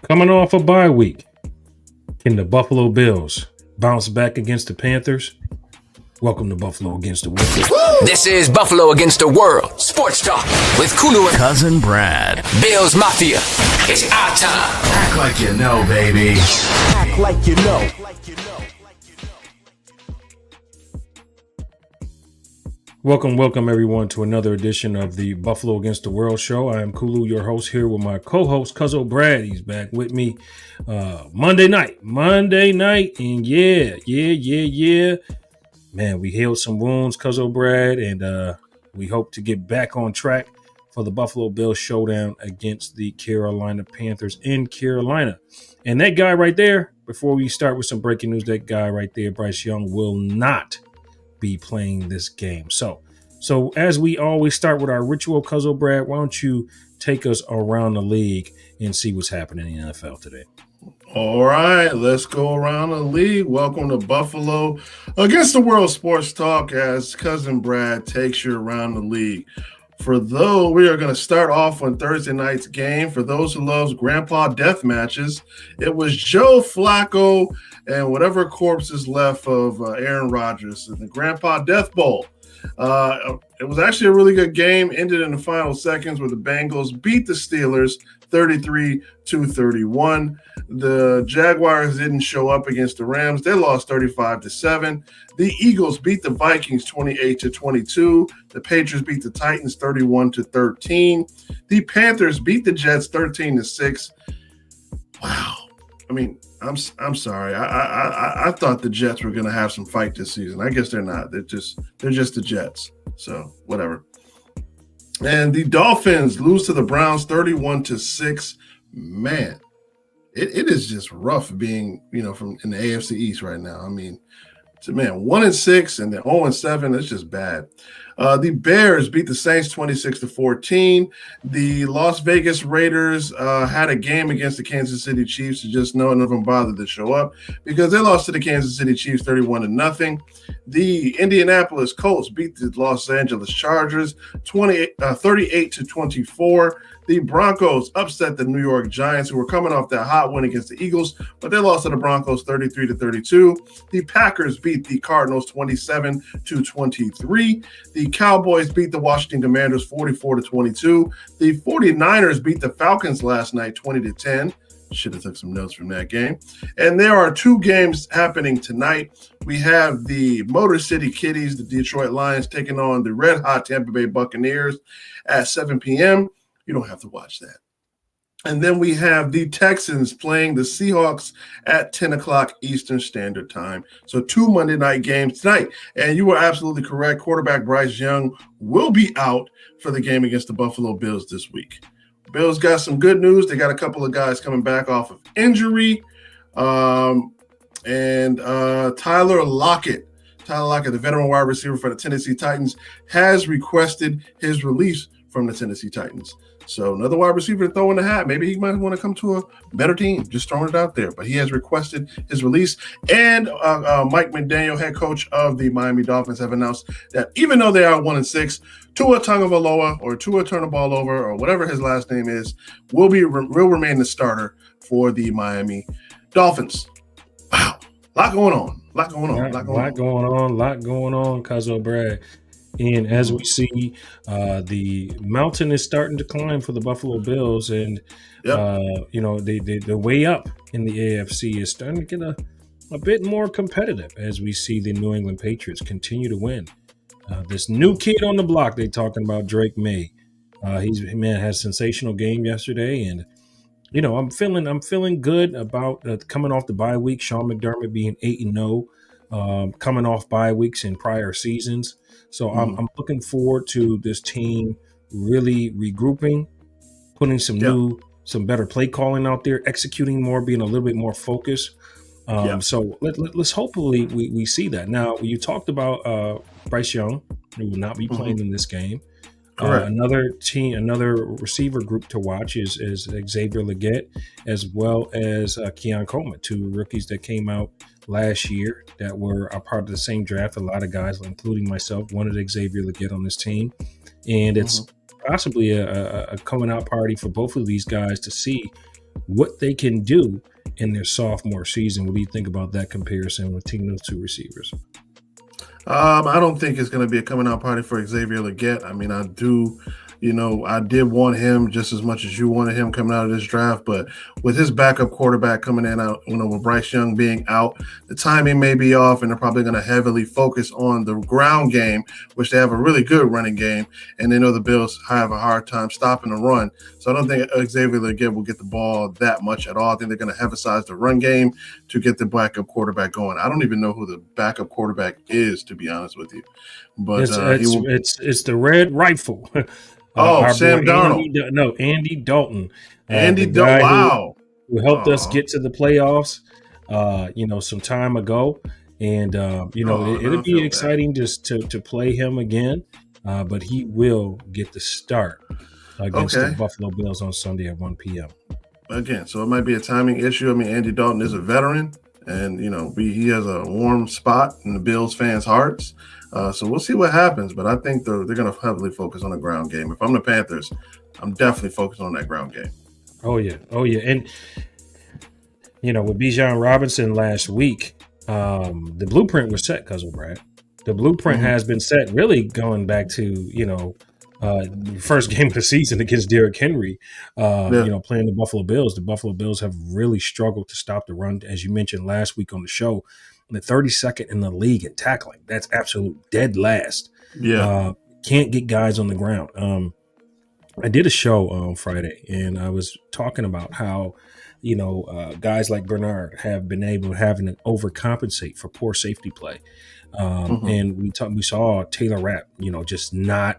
Coming off a bye week, can the Buffalo Bills bounce back against the Panthers? Welcome to Buffalo Against the World. This is Buffalo Against the World Sports Talk with Kulu and Cuzin Brad. Bills Mafia. It's our time. Act like you know, baby. Act like you know. Welcome everyone to another edition of the Buffalo Against the World show. I am Kulu, your host, here with my co-host Cuzin Brad. He's back with me Monday night, and yeah. Man, we healed some wounds, Cuzin Brad, and we hope to get back on track for the Buffalo Bills showdown against the Carolina Panthers in Carolina. And that guy right there, before we start with some breaking news, that guy right there, Bryce Young, will not be playing this game. So as we always start with our ritual, Cuzzo Brad, why don't you take us around the league and see what's happening in the NFL today? All right, let's go around the league. Welcome to Buffalo Against the World Sports Talk as Cuzin Brad takes you around the league. We are going to start off on Thursday night's game. For those who love grandpa death matches, it was Joe Flacco and whatever corpse is left of Aaron Rodgers in the Grandpa Death Bowl. It was actually a really good game. Ended in the final seconds where the Bengals beat the Steelers 33-31. The Jaguars didn't show up against the Rams. They lost 35-7. The Eagles beat the Vikings 28-22. The Patriots beat the Titans 31-13. The Panthers beat the Jets 13-6. Wow. I mean, I'm sorry. I thought the Jets were going to have some fight this season. I guess they're not. They're just the Jets. So whatever. And the Dolphins lose to the Browns 31-6. Man, it is just rough being, from in the AFC East right now. I mean, 1-6 and then 0-7. It's just bad. The Bears beat the Saints 26-14. The Las Vegas Raiders had a game against the Kansas City Chiefs. Just none of them bothered to show up because they lost to the Kansas City Chiefs 31-0. The Indianapolis Colts beat the Los Angeles Chargers 38-24. The Broncos upset the New York Giants, who were coming off that hot win against the Eagles, but they lost to the Broncos 33-32. The Packers beat the Cardinals 27-23. The Cowboys beat the Washington Commanders 44-22. The 49ers beat the Falcons last night 20-10. Should have took some notes from that game. And there are two games happening tonight. We have the Motor City Kitties, the Detroit Lions, taking on the red hot Tampa Bay Buccaneers at 7 p.m. You don't have to watch that. And then we have the Texans playing the Seahawks at 10 o'clock Eastern Standard Time. So two Monday night games tonight. And you were absolutely correct. Quarterback Bryce Young will be out for the game against the Buffalo Bills this week. Bills got some good news. They got a couple of guys coming back off of injury. Tyler Lockett, the veteran wide receiver for the Tennessee Titans, has requested his release from the Tennessee Titans. So another wide receiver to throw in the hat. Maybe he might want to come to a better team. Just throwing it out there. But he has requested his release. And Mike McDaniel, head coach of the Miami Dolphins, have announced that even though they are 1-6, Tua Tagovailoa or Tua Turnbull or whatever his last name is, will remain the starter for the Miami Dolphins. Wow. A lot going on, Cuzzo Brad. And as we see, the mountain is starting to climb for the Buffalo Bills, and the way up in the AFC is starting to get a bit more competitive as we see the New England Patriots continue to win. This new kid on the block, they talking about Drake May. Had a sensational game yesterday, and I'm feeling good about coming off the bye week. Sean McDermott being 8-0, coming off bye weeks in prior seasons. So I'm looking forward to this team really regrouping, putting some better play calling out there, executing more, being a little bit more focused. So let's hopefully we see that. Now, you talked about Bryce Young, who will not be playing in this game. Another receiver group to watch is Xavier Legette, as well as Keon Coleman, two rookies that came out last year that were a part of the same draft. A lot of guys, including myself, wanted Xavier Legette on this team. And it's possibly a coming out party for both of these guys to see what they can do in their sophomore season. What do you think about that comparison with taking those two receivers? I don't think it's going to be a coming out party for Xavier Legette. I mean, I did want him just as much as you wanted him coming out of this draft, but with his backup quarterback coming in out, with Bryce Young being out, the timing may be off, and they're probably going to heavily focus on the ground game, which they have a really good running game, and they know the Bills have a hard time stopping the run. So I don't think Xavier Legette will get the ball that much at all. I think they're going to emphasize the run game to get the backup quarterback going. I don't even know who the backup quarterback is, to be honest with you. But it's the red rifle. Sam Darnold. Andy Dalton. Andy Dalton. Wow. Who helped us get to the playoffs, some time ago. And, it'll be exciting just to play him again. But he will get the start against the Buffalo Bills on Sunday at 1 p.m. Again, so it might be a timing issue. I mean, Andy Dalton is a veteran, and, he has a warm spot in the Bills fans' hearts. So we'll see what happens, but I think they're going to heavily focus on the ground game. If I'm the Panthers, I'm definitely focused on that ground game. Oh, yeah. And, with Bijan Robinson last week, the blueprint was set, Cuzin Brad. The blueprint has been set really going back to, first game of the season against Derrick Henry, playing the Buffalo Bills. The Buffalo Bills have really struggled to stop the run, as you mentioned last week on the show. The 32nd in the league in tackling. That's absolute dead last. Yeah. Can't get guys on the ground. I did a show on Friday, and I was talking about how, guys like Bernard have been having to overcompensate for poor safety play. And we saw Taylor Rapp, just not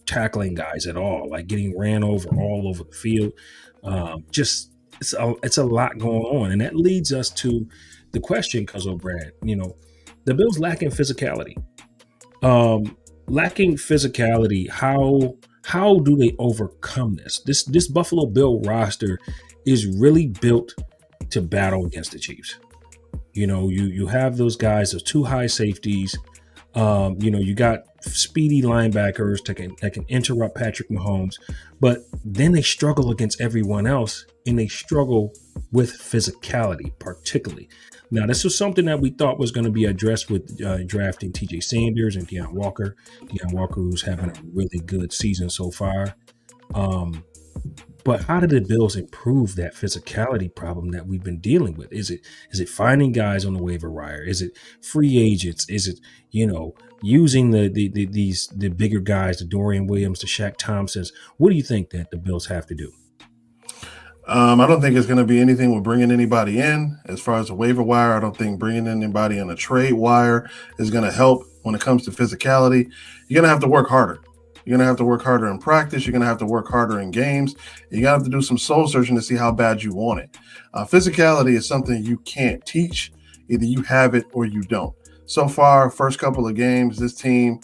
tackling guys at all, like getting ran over all over the field. It's a lot going on. And that leads us to the question, Cuzin Brad, the Bills lacking physicality. How do they overcome this? This Buffalo Bill roster is really built to battle against the Chiefs. You have those guys, those two high safeties. You got speedy linebackers that can interrupt Patrick Mahomes, but then they struggle against everyone else, and they struggle with physicality, particularly. Now, this was something that we thought was going to be addressed with drafting TJ Sanders and Deion Walker. Deion Walker, who's having a really good season so far. But how did the Bills improve that physicality problem that we've been dealing with? Is it finding guys on the waiver wire? Is it free agents? Is it, using the bigger guys, the Dorian Williams, the Shaq Thompsons? What do you think that the Bills have to do? I don't think it's going to be anything with bringing anybody in. As far as the waiver wire, I don't think bringing anybody on a trade wire is going to help when it comes to physicality. You're going to have to work harder. You're going to have to work harder in practice. You're going to have to work harder in games. You're going to have to do some soul searching to see how bad you want it. Physicality is something you can't teach. Either you have it or you don't. So far, first couple of games, this team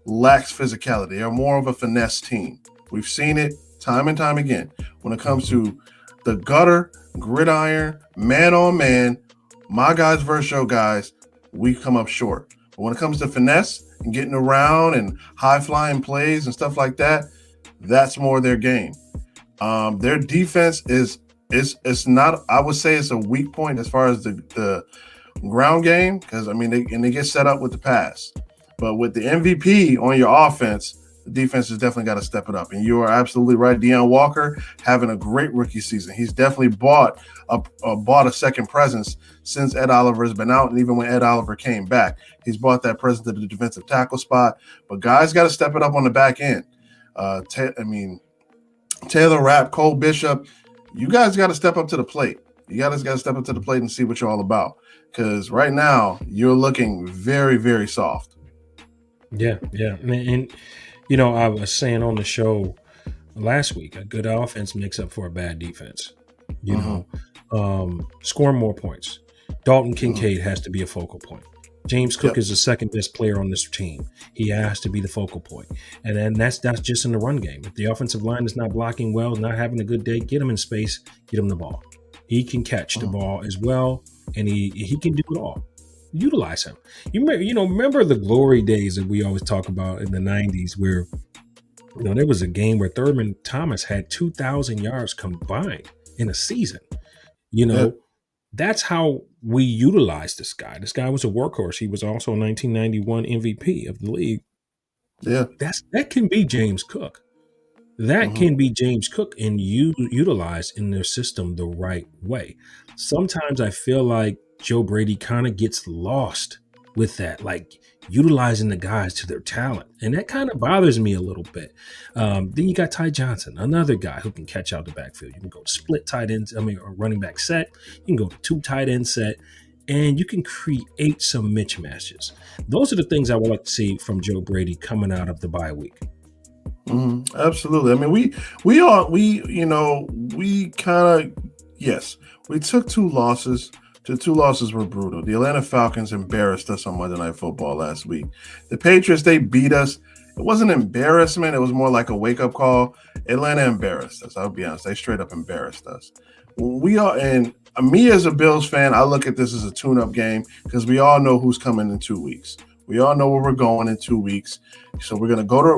lacks physicality. They're more of a finesse team. We've seen it time and time again. When it comes to the gutter, gridiron, man on man, my guys versus your guys, we come up short. But when it comes to finesse and getting around and high flying plays and stuff like that, that's more their game. Their defense is not, I would say it's a weak point as far as the ground game, because they get set up with the pass. But with the MVP on your offense, the defense has definitely got to step it up. And you are absolutely right. Deion Walker having a great rookie season. He's definitely bought a second presence since Ed Oliver has been out, and even when Ed Oliver came back, he's bought that presence to the defensive tackle spot. But guys got to step it up on the back end. Taylor Rapp, Cole Bishop, you guys got to step up to the plate. You guys got to step up to the plate and see what you're all about. Because right now, you're looking very, very soft. Yeah. And I was saying on the show last week, a good offense makes up for a bad defense. Score more points. Dalton Kincaid has to be a focal point. James Cook is the second best player on this team. He has to be the focal point. And then that's just in the run game. If the offensive line is not blocking well, not having a good day, get him in space, get him the ball. He can catch the ball as well, and he can do it all. Utilize him. Remember the glory days that we always talk about in the 90s where there was a game where Thurman Thomas had 2,000 yards combined in a season. You know, that's how we utilize this guy. This guy was a workhorse. He was also a 1991 MVP of the league. Yeah. That can be James Cook. That can be James Cook and utilized in their system the right way. Sometimes I feel like Joe Brady kind of gets lost with that, like utilizing the guys to their talent. And that kind of bothers me a little bit. Then you got Ty Johnson, another guy who can catch out the backfield. You can go split tight ends, or running back set. You can go to 2 tight end set, and you can create some mismatches. Those are the things I would like to see from Joe Brady coming out of the bye week. Absolutely. I mean, we took 2 losses. The 2 losses were brutal. The Atlanta Falcons embarrassed us on Monday Night Football last week. The Patriots, they beat us. It wasn't embarrassment. It was more like a wake-up call. Atlanta embarrassed us. I'll be honest. They straight up embarrassed us. And me as a Bills fan, I look at this as a tune-up game because we all know who's coming in 2 weeks. We all know where we're going in 2 weeks. So we're gonna go to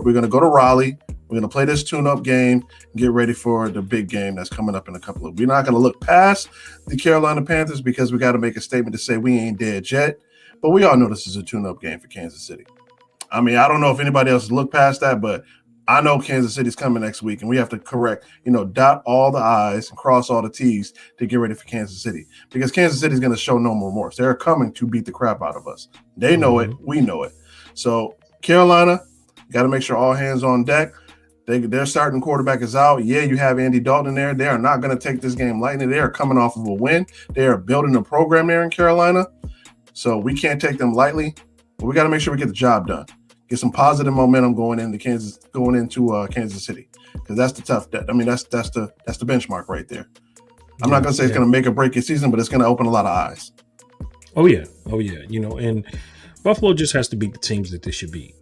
Raleigh. We're gonna play this tune-up game and get ready for the big game that's coming up in a couple of. We're not gonna look past the Carolina Panthers because we got to make a statement to say we ain't dead yet. But we all know this is a tune-up game for Kansas City. I mean, I don't know if anybody else looked past that, but I know Kansas City's coming next week, and we have to dot all the I's and cross all the T's to get ready for Kansas City because Kansas City is going to show no remorse. They're coming to beat the crap out of us. They know it. We know it. So Carolina, got to make sure all hands on deck. Their starting quarterback is out. Yeah, you have Andy Dalton in there. They are not going to take this game lightly. They are coming off of a win. They are building a program there in Carolina. So we can't take them lightly. But we got to make sure we get the job done. Get some positive momentum going into Kansas City. Because that's the tough. That's the benchmark right there. I'm not going to say it's going to make or break your season, but it's going to open a lot of eyes. Oh yeah. And Buffalo just has to beat the teams that they should beat.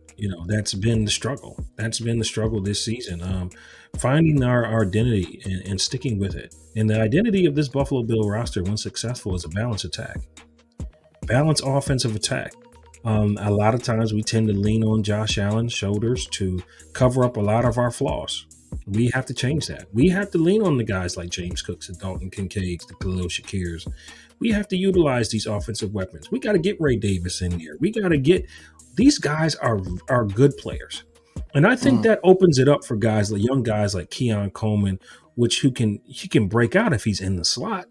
That's been the struggle. That's been the struggle this season. Finding our identity and sticking with it. And the identity of this Buffalo Bill roster, when successful, is a balanced attack. Balanced offensive attack. A lot of times we tend to lean on Josh Allen's shoulders to cover up a lot of our flaws. We have to change that. We have to lean on the guys like James Cooks and Dalton Kincaids, the Khalil Shakirs. We have to utilize these offensive weapons. We got to get Ray Davis in here. We got to get these guys are good players. And I think that opens it up for young guys like Keon Coleman, he can break out if he's in the slot.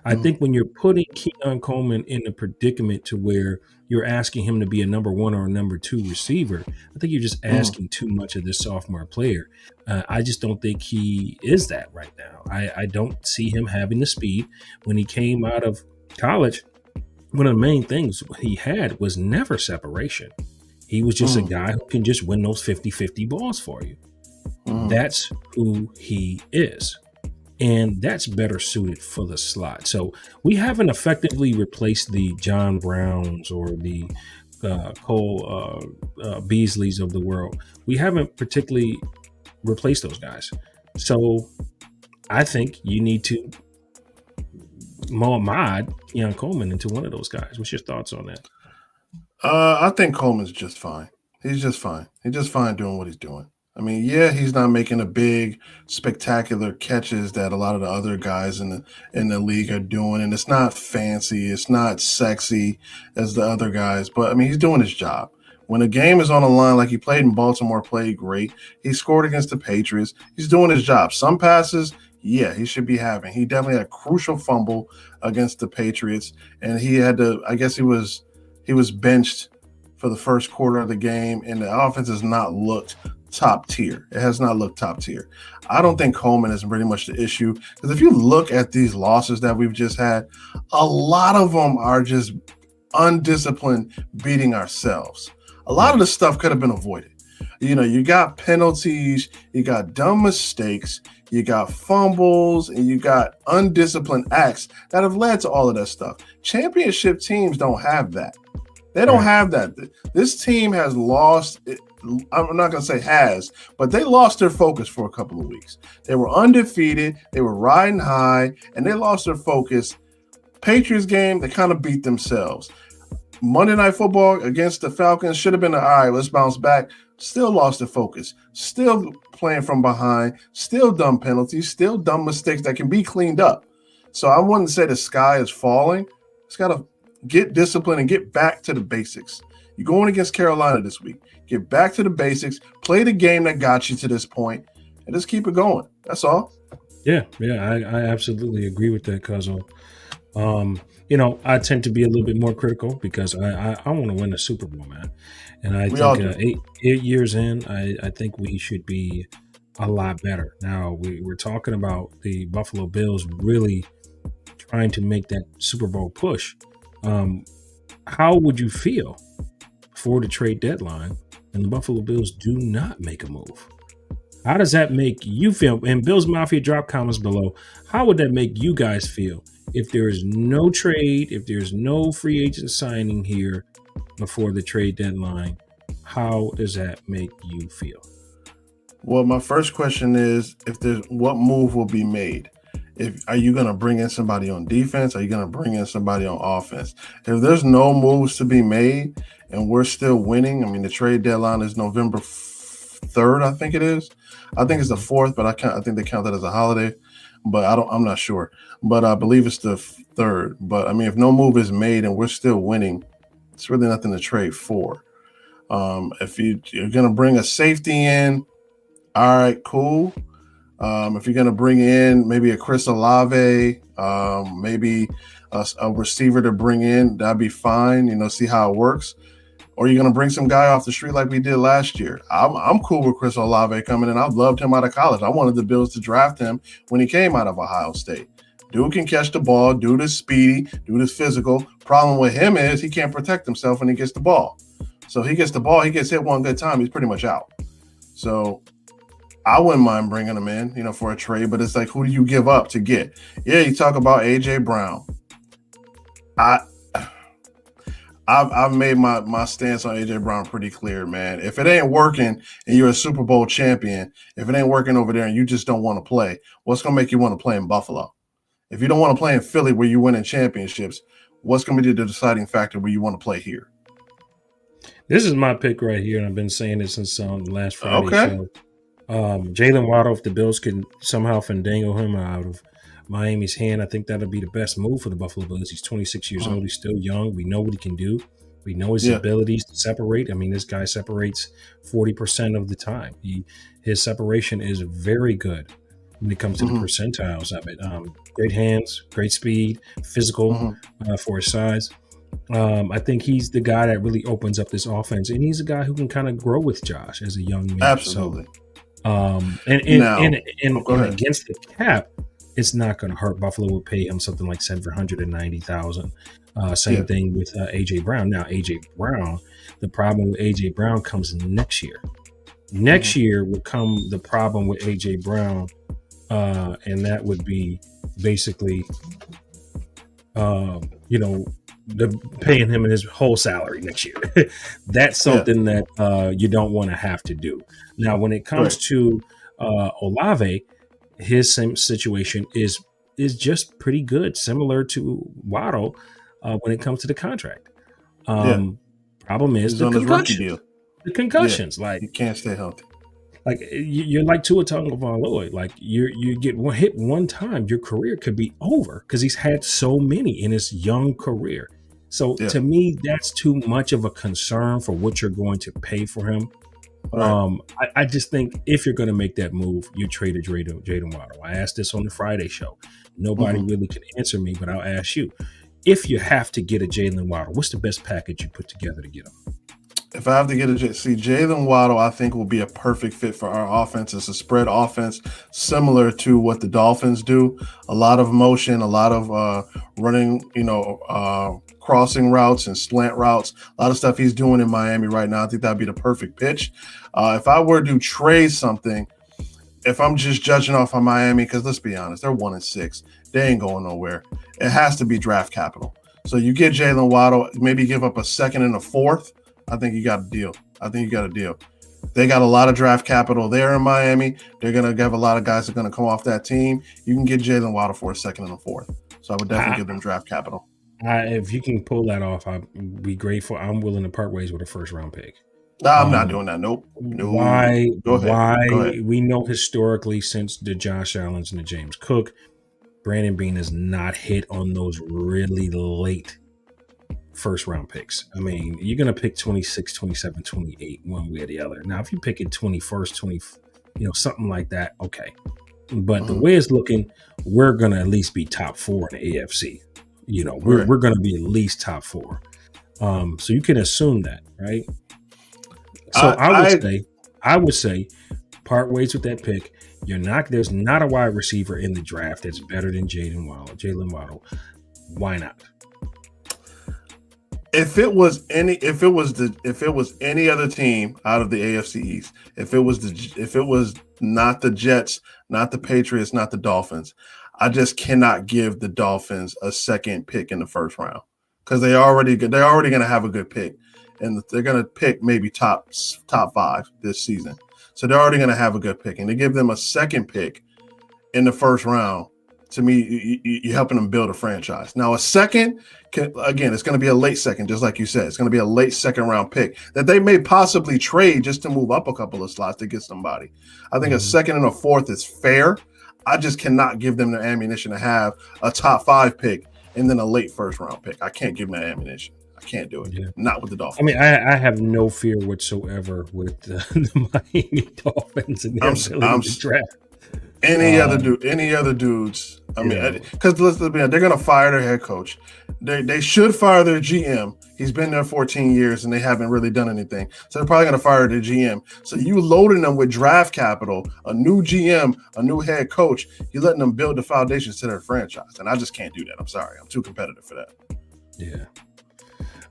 I think when you're putting Keon Coleman in a predicament to where you're asking him to be a number 1 or a number 2 receiver, I think you're just asking too much of this sophomore player. I just don't think he is that right now. I don't see him having the speed. When he came out of college, one of the main things he had was never separation. He was just a guy who can just win those 50-50 balls for you. That's who he is. And that's better suited for the slot. So we haven't effectively replaced the John Browns or the Cole Beasleys of the world. We haven't particularly replaced those guys. So I think you need to mod Keon Coleman into one of those guys. What's your thoughts on that? I think Coleman's just fine. He's just fine. He's just fine doing what he's doing. I mean, yeah, he's not making the big, spectacular catches that a lot of the other guys in the league are doing, and it's not fancy, it's not sexy as the other guys. But I mean, he's doing his job. When a game is on the line, like he played in Baltimore, played great. He scored against the Patriots. He's doing his job. Some passes, yeah, he should be having. He definitely had a crucial fumble against the Patriots, and he had to. I guess he was benched for the first quarter of the game, and the offense has not looked top tier. It has not looked top tier. I don't think Coleman is pretty much the issue, because if you look at these losses that we've just had, a lot of them are just undisciplined beating ourselves. A lot of the stuff could have been avoided. You got penalties, you got dumb mistakes, you got fumbles, and you got undisciplined acts that have led to all of that stuff. Championship teams don't have that. They don't have that. This team has lost. I'm not going to say has, but they lost their focus for a couple of weeks. They were undefeated. They were riding high, and they lost their focus. Patriots game, they kind of beat themselves. Monday Night Football against the Falcons should have been all right, let's bounce back. still lost the focus, still playing from behind, still dumb penalties, still dumb mistakes that can be cleaned up. So I wouldn't say the sky is falling. It's got to get disciplined and get back to the basics. You're going against Carolina this week. Get back to the basics, play the game that got you to this point, and just keep it going. That's all. Yeah, I absolutely agree with that, Cuzzo. I tend to be a little bit more critical because I want to win the Super Bowl, man. And I think 8 years in, I think we should be a lot better. Now, we're talking about the Buffalo Bills really trying to make that Super Bowl push. How would you feel for the trade deadline and the Buffalo Bills do not make a move? How does that make you feel? And Bills Mafia, drop comments below. How would that make you guys feel if there is no trade, if there's no free agent signing here before the trade deadline? How does that make you feel? Well, my first question is what move will be made? Are you going to bring in somebody on defense? Are you going to bring in somebody on offense? If there's no moves to be made and we're still winning, I mean, the trade deadline is November 3rd, I think it is. I think it's the 4th, but I think they count that as a holiday, but I'm not sure. But I believe it's the 3rd. But I mean, if no move is made and we're still winning, it's really nothing to trade for. If you're going to bring a safety in, all right, cool. If you're going to bring in maybe a Chris Olave, maybe a receiver to bring in, that'd be fine. See how it works. Or you're going to bring some guy off the street like we did last year. I'm cool with Chris Olave coming in. I've loved him out of college. I wanted the Bills to draft him when he came out of Ohio State. Dude can catch the ball. Dude is speedy. Dude is physical. Problem with him is he can't protect himself when he gets the ball. So he gets the ball. He gets hit one good time. He's pretty much out. So I wouldn't mind bringing him in, for a trade. But it's like, who do you give up to get? Yeah, you talk about A.J. Brown. I've made my stance on A.J. Brown pretty clear, man. If it ain't working and you're a Super Bowl champion, if it ain't working over there and you just don't want to play, what's going to make you want to play in Buffalo? If you don't want to play in Philly where you're winning championships, what's going to be the deciding factor where you want to play here? This is my pick right here, and I've been saying it since last Friday show. Jalen Waddle, if the Bills can somehow fandangle him out of Miami's hand, I think that'll be the best move for the Buffalo Bills. He's 26 years old. He's still young. We know what he can do. We know his abilities to separate. I mean, this guy separates 40% of the time. His separation is very good when it comes to the percentiles of it. Great hands, great speed, physical for his size. I think he's the guy that really opens up this offense, and he's a guy who can kind of grow with Josh as a young man. Absolutely. And against the cap, it's not going to hurt. Buffalo will pay him something like $790,000. Same thing with A.J. Brown. Now, A.J. Brown, the problem with A.J. Brown comes next year. Next year will come the problem with A.J. Brown, and that would be basically, paying him in his whole salary next year. That's something that you don't want to have to do. Now, when it comes to Olave, his same situation is just pretty good, similar to Waddle when it comes to the contract. Problem is the concussions. The concussions, like you can't stay healthy. Like you're like Tua Tagovailoa. Like you get hit one time, your career could be over because he's had so many in his young career. So to me, that's too much of a concern for what you're going to pay for him. Right. I just think if you're going to make that move, you trade Jaden Waddle. I asked this on the Friday show. Nobody really can answer me, but I'll ask you. If you have to get a Jalen Waddle, what's the best package you put together to get him? If I have to get Jalen Waddle, I think will be a perfect fit for our offense. It's a spread offense similar to what the Dolphins do. A lot of motion, a lot of running, crossing routes and slant routes. A lot of stuff he's doing in Miami right now. I think that'd be the perfect pitch. If I were to trade something, if I'm just judging off of Miami, because let's be honest, they're 1-6. They ain't going nowhere. It has to be draft capital. So you get Jalen Waddle, maybe give up a second and a fourth. I think you got a deal. They got a lot of draft capital there in Miami. They're going to have a lot of guys that are going to come off that team. You can get Jalen Waddle for a second and a fourth. So I would definitely give them draft capital. If you can pull that off, I'd be grateful. I'm willing to part ways with a first round pick. No, I'm not doing that. Nope. No. Why? Go ahead. Why? Go ahead. We know historically since the Josh Allens and the James Cook, Brandon Bean has not hit on those really late first round picks. I mean, you're going to pick 26, 27, 28, one way or the other. Now, if you pick it 21st, 20, something like that, okay. But the way it's looking, we're going to at least be top 4 in the AFC. We're going to be at least top 4. So you can assume that, right? So I would say part ways with that pick. There's not a wide receiver in the draft that's better than Jalen Waddle. Why not? If it was any other team out of the AFC East, if it was not the Jets, not the Patriots, not the Dolphins, I just cannot give the Dolphins a second pick in the first round because they're already going to have a good pick, and they're going to pick maybe top 5 this season. So they're already going to have a good pick, and to give them a second pick in the first round, to me, you're helping them build a franchise. Now, a second, again, it's going to be a late second, just like you said. It's going to be a late second round pick that they may possibly trade just to move up a couple of slots to get somebody. I think a second and a fourth is fair. I just cannot give them the ammunition to have a top 5 pick and then a late first round pick. I can't give them that ammunition. I can't do it. Yeah. Not with the Dolphins. I mean, I have no fear whatsoever with the Miami Dolphins and their ability to draft. Any other dudes. I mean, because let's be honest, they're going to fire their head coach. They should fire their GM. He's been there 14 years and they haven't really done anything. So they're probably going to fire their GM. So you loading them with draft capital, a new GM, a new head coach. You're letting them build the foundations to their franchise. And I just can't do that. I'm sorry. I'm too competitive for that. Yeah.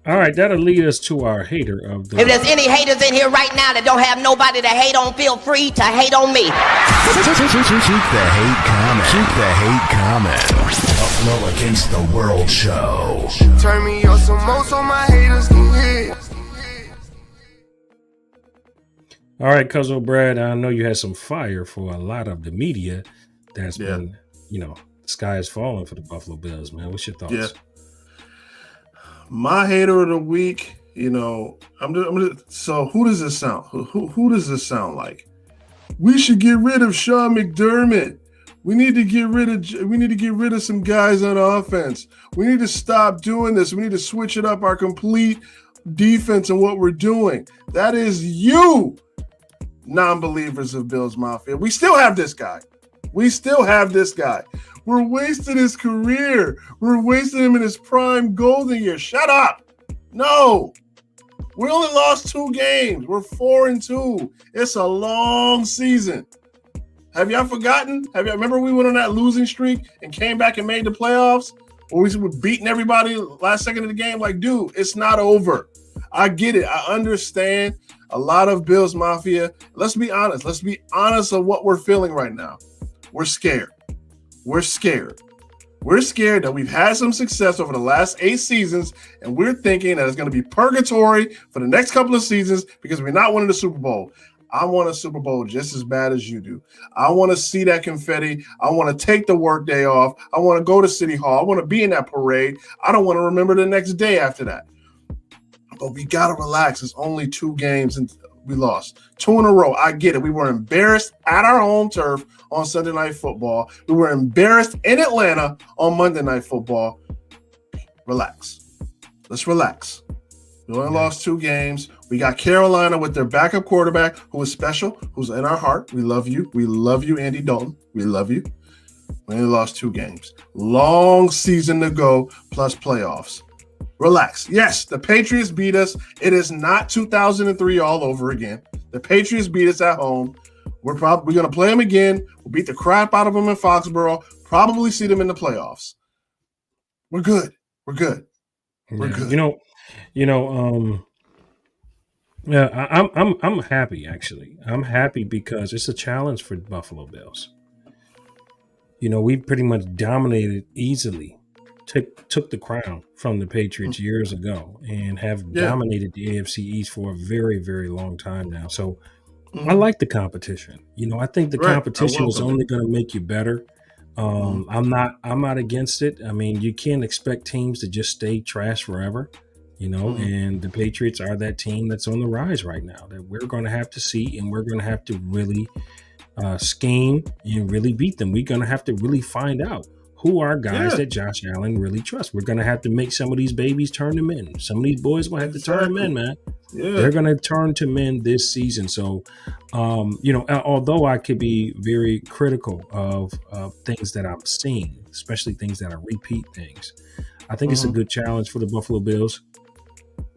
All right, that'll lead us to our hater of the. If there's any haters in here right now that don't have nobody to hate on, feel free to hate on me. Keep the hate coming. Buffalo Against the World show. Turn me up some more so my haters can hear. All right, Cuzin Brad, I know you had some fire for a lot of the media that's been, the sky is falling for the Buffalo Bills, man. What's your thoughts? Yeah. My hater of the week, so who does this sound? Who does this sound like? We should get rid of Sean McDermott. We need to get rid of some guys on offense. We need to stop doing this. We need to switch it up our complete defense and what we're doing. That is you, non-believers of Bills Mafia. We still have this guy. We're wasting his career. We're wasting him in his prime golden year. Shut up. No. We only lost 2 games. We're 4-2. It's a long season. Have y'all forgotten? Remember we went on that losing streak and came back and made the playoffs? Or we were beating everybody last second of the game? Like, dude, it's not over. I get it. I understand a lot of Bills Mafia. Let's be honest. Let's be honest of what we're feeling right now. We're scared. We're scared that we've had some success over the last 8 seasons, and we're thinking that it's going to be purgatory for the next couple of seasons because we're not winning the Super Bowl. I want a Super Bowl just as bad as you do. I want to see that confetti. I want to take the work day off. I want to go to City Hall. I want to be in that parade. I don't want to remember the next day after that. But we got to relax. It's only 2 games and we lost 2 in a row. I get it. We were embarrassed at our home turf on Sunday Night Football. We were embarrassed in Atlanta on Monday Night Football. Relax. Let's relax. We only lost 2 games. We got Carolina with their backup quarterback who is special, who's in our heart. We love you. We love you, Andy Dalton. We love you. We only lost 2 games. Long season to go, plus playoffs. Relax. Yes, the Patriots beat us. It is not 2003 all over again. The Patriots beat us at home. We're going to play them again. We'll beat the crap out of them in Foxborough. Probably see them in the playoffs. We're good. We're good. We're good. I'm happy actually. I'm happy because it's a challenge for Buffalo Bills. We pretty much dominated easily. Took the crown from the Patriots years ago and have dominated the AFC East for a very, very long time now. So I like the competition. I think the competition is only going to make you better. I'm not against it. I mean, you can't expect teams to just stay trash forever. and the Patriots are that team that's on the rise right now that we're going to have to see, and we're going to have to really scheme and really beat them. We're going to have to really find out who are guys that Josh Allen really trusts. We're going to have to make some of these babies turn to men. Some of these boys going to have to turn men, man. Yeah. They're going to turn to men this season. So, although I could be very critical of things that I'm seeing, especially things that are repeat things, I think it's a good challenge for the Buffalo Bills,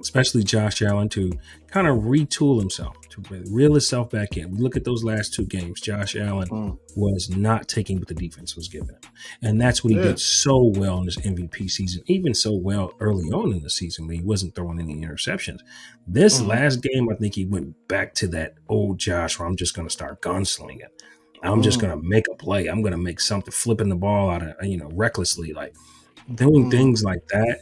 especially Josh Allen, to kind of retool himself, to reel himself back in. We look at those last 2 games. Josh Allen was not taking what the defense was giving him. And that's what he did so well in his MVP season, even so well early on in the season when he wasn't throwing any interceptions. This last game, I think he went back to that old Josh where I'm just going to start gunslinging. I'm just going to make a play. I'm going to make something, flipping the ball out of, recklessly, like doing things like that.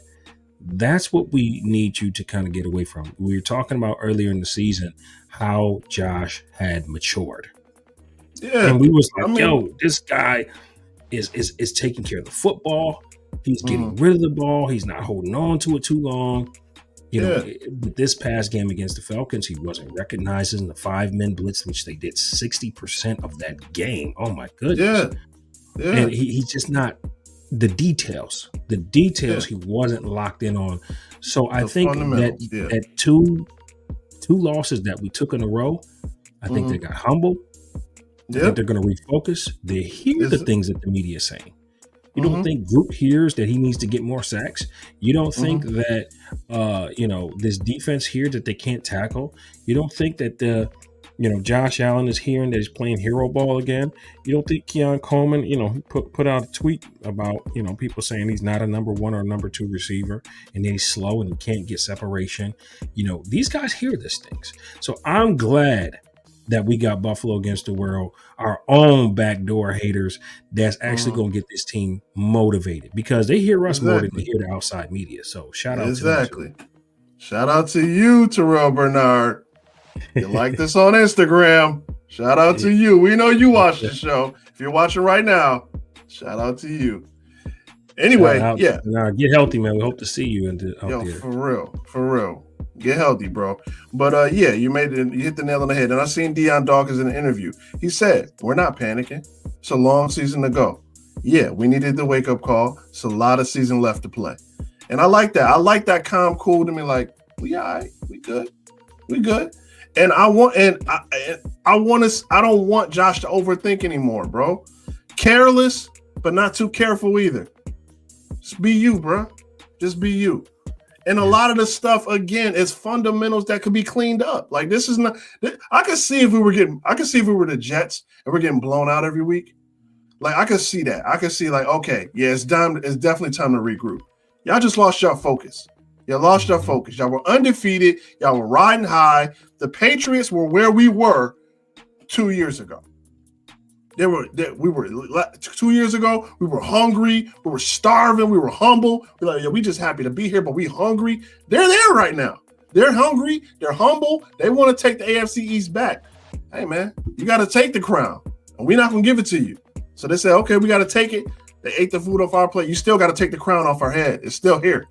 That's what we need you to kind of get away from. We were talking about earlier in the season how Josh had matured. Yeah. And we was like, this guy is taking care of the football. He's getting rid of the ball. He's not holding on to it too long. With this past game against the Falcons, he wasn't recognizing the 5-man blitz, which they did 60% of that game. Oh my goodness. Yeah. And he's just not the details he wasn't locked in on. So I think that two losses that we took in a row, I think they got humble. I think they're going to refocus. They hear the things that the media is saying. You don't think Group hears that he needs to get more sacks? You don't think that this defense here that they can't tackle? You don't think that Josh Allen is hearing that he's playing hero ball again? You don't think Keon Coleman, he put out a tweet about, people saying he's not a number 1 or number 2 receiver and that he's slow and he can't get separation. These guys hear these things. So I'm glad that we got Buffalo against the world, our own backdoor haters that's actually going to get this team motivated, because they hear us more than they hear the outside media. So shout out to them. Shout out to you, Terrell Bernard. You like this on Instagram. Shout out to you. We know you watch the show. If you're watching right now, shout out to you. Anyway, Now get healthy, man. We hope to see you out there. For real. Get healthy, bro. But you hit the nail on the head. And I seen Deion Dawkins in an interview. He said, we're not panicking. It's a long season to go. Yeah, we needed the wake-up call. It's a lot of season left to play. And I like that. I like that calm, cool to me, like, we all right, we good. And I don't want Josh to overthink anymore, bro. Careless, but not too careful either. Just be you, bro. Just be you. And a lot of the stuff, again, is fundamentals that could be cleaned up. Like, this is not. I could see if we were the Jets and we're getting blown out every week. Like, I could see that. I could see, like, okay, yeah, it's definitely time to regroup. Y'all just lost your focus. Y'all lost your focus. Y'all were undefeated. Y'all were riding high. The Patriots were where we were 2 years ago. We were 2 years ago. We were hungry. We were starving. We were humble. We're like, we just happy to be here, but we hungry. They're there right now. They're hungry. They're humble. They want to take the AFC East back. Hey, man, you got to take the crown, and we're not going to give it to you. So they said, okay, we got to take it. They ate the food off our plate. You still got to take the crown off our head. It's still here.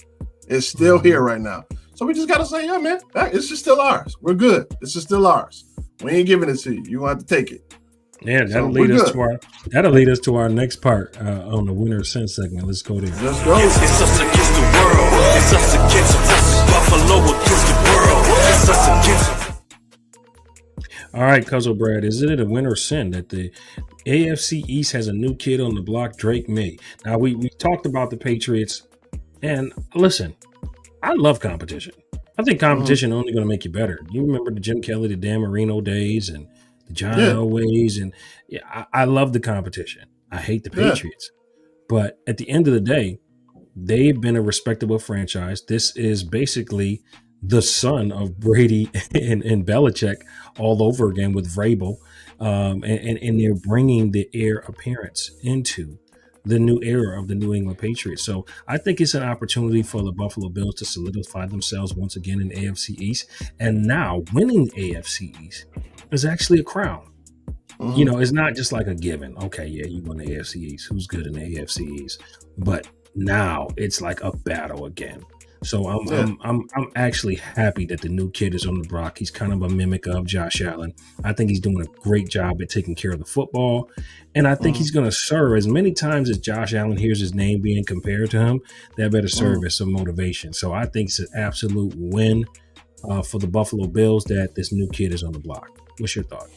It's still here right now. So we just got to say, yeah, man, it's just still ours. We're good. This is still ours. We ain't giving it to you. You're going to have to take it. Yeah, that'll lead us to our next part on the Winner Sin segment. Let's go there. Let's go. It's us against the world. It's us against us. Buffalo against the world. It's us against us. All right, Cuzin Brad, is it a win or sin that the AFC East has a new kid on the block, Drake May? Now, we talked about the Patriots, and listen, I love competition. I think competition only going to make you better. You remember the Jim Kelly, the Dan Marino days, and the John Elways, and I love the competition. I hate the Patriots. But at the end of the day, they've been a respectable franchise. This is basically the son of Brady and Belichick all over again with Vrabel. And they're bringing the heir appearance into the new era of the New England Patriots. So I think it's an opportunity for the Buffalo Bills to solidify themselves once again in the AFC East. And now winning the AFC East is actually a crown. You know, it's not just like a given. Okay, yeah, you won the AFC East. Who's good in the AFC East? But now it's like a battle again. So I'm actually happy that the new kid is on the block. He's kind of a mimic of Josh Allen. I think he's doing a great job at taking care of the football, and I think he's going to serve as many times as Josh Allen hears his name being compared to him. That better serve as some motivation. So I think it's an absolute win for the Buffalo Bills that this new kid is on the block. What's your thought?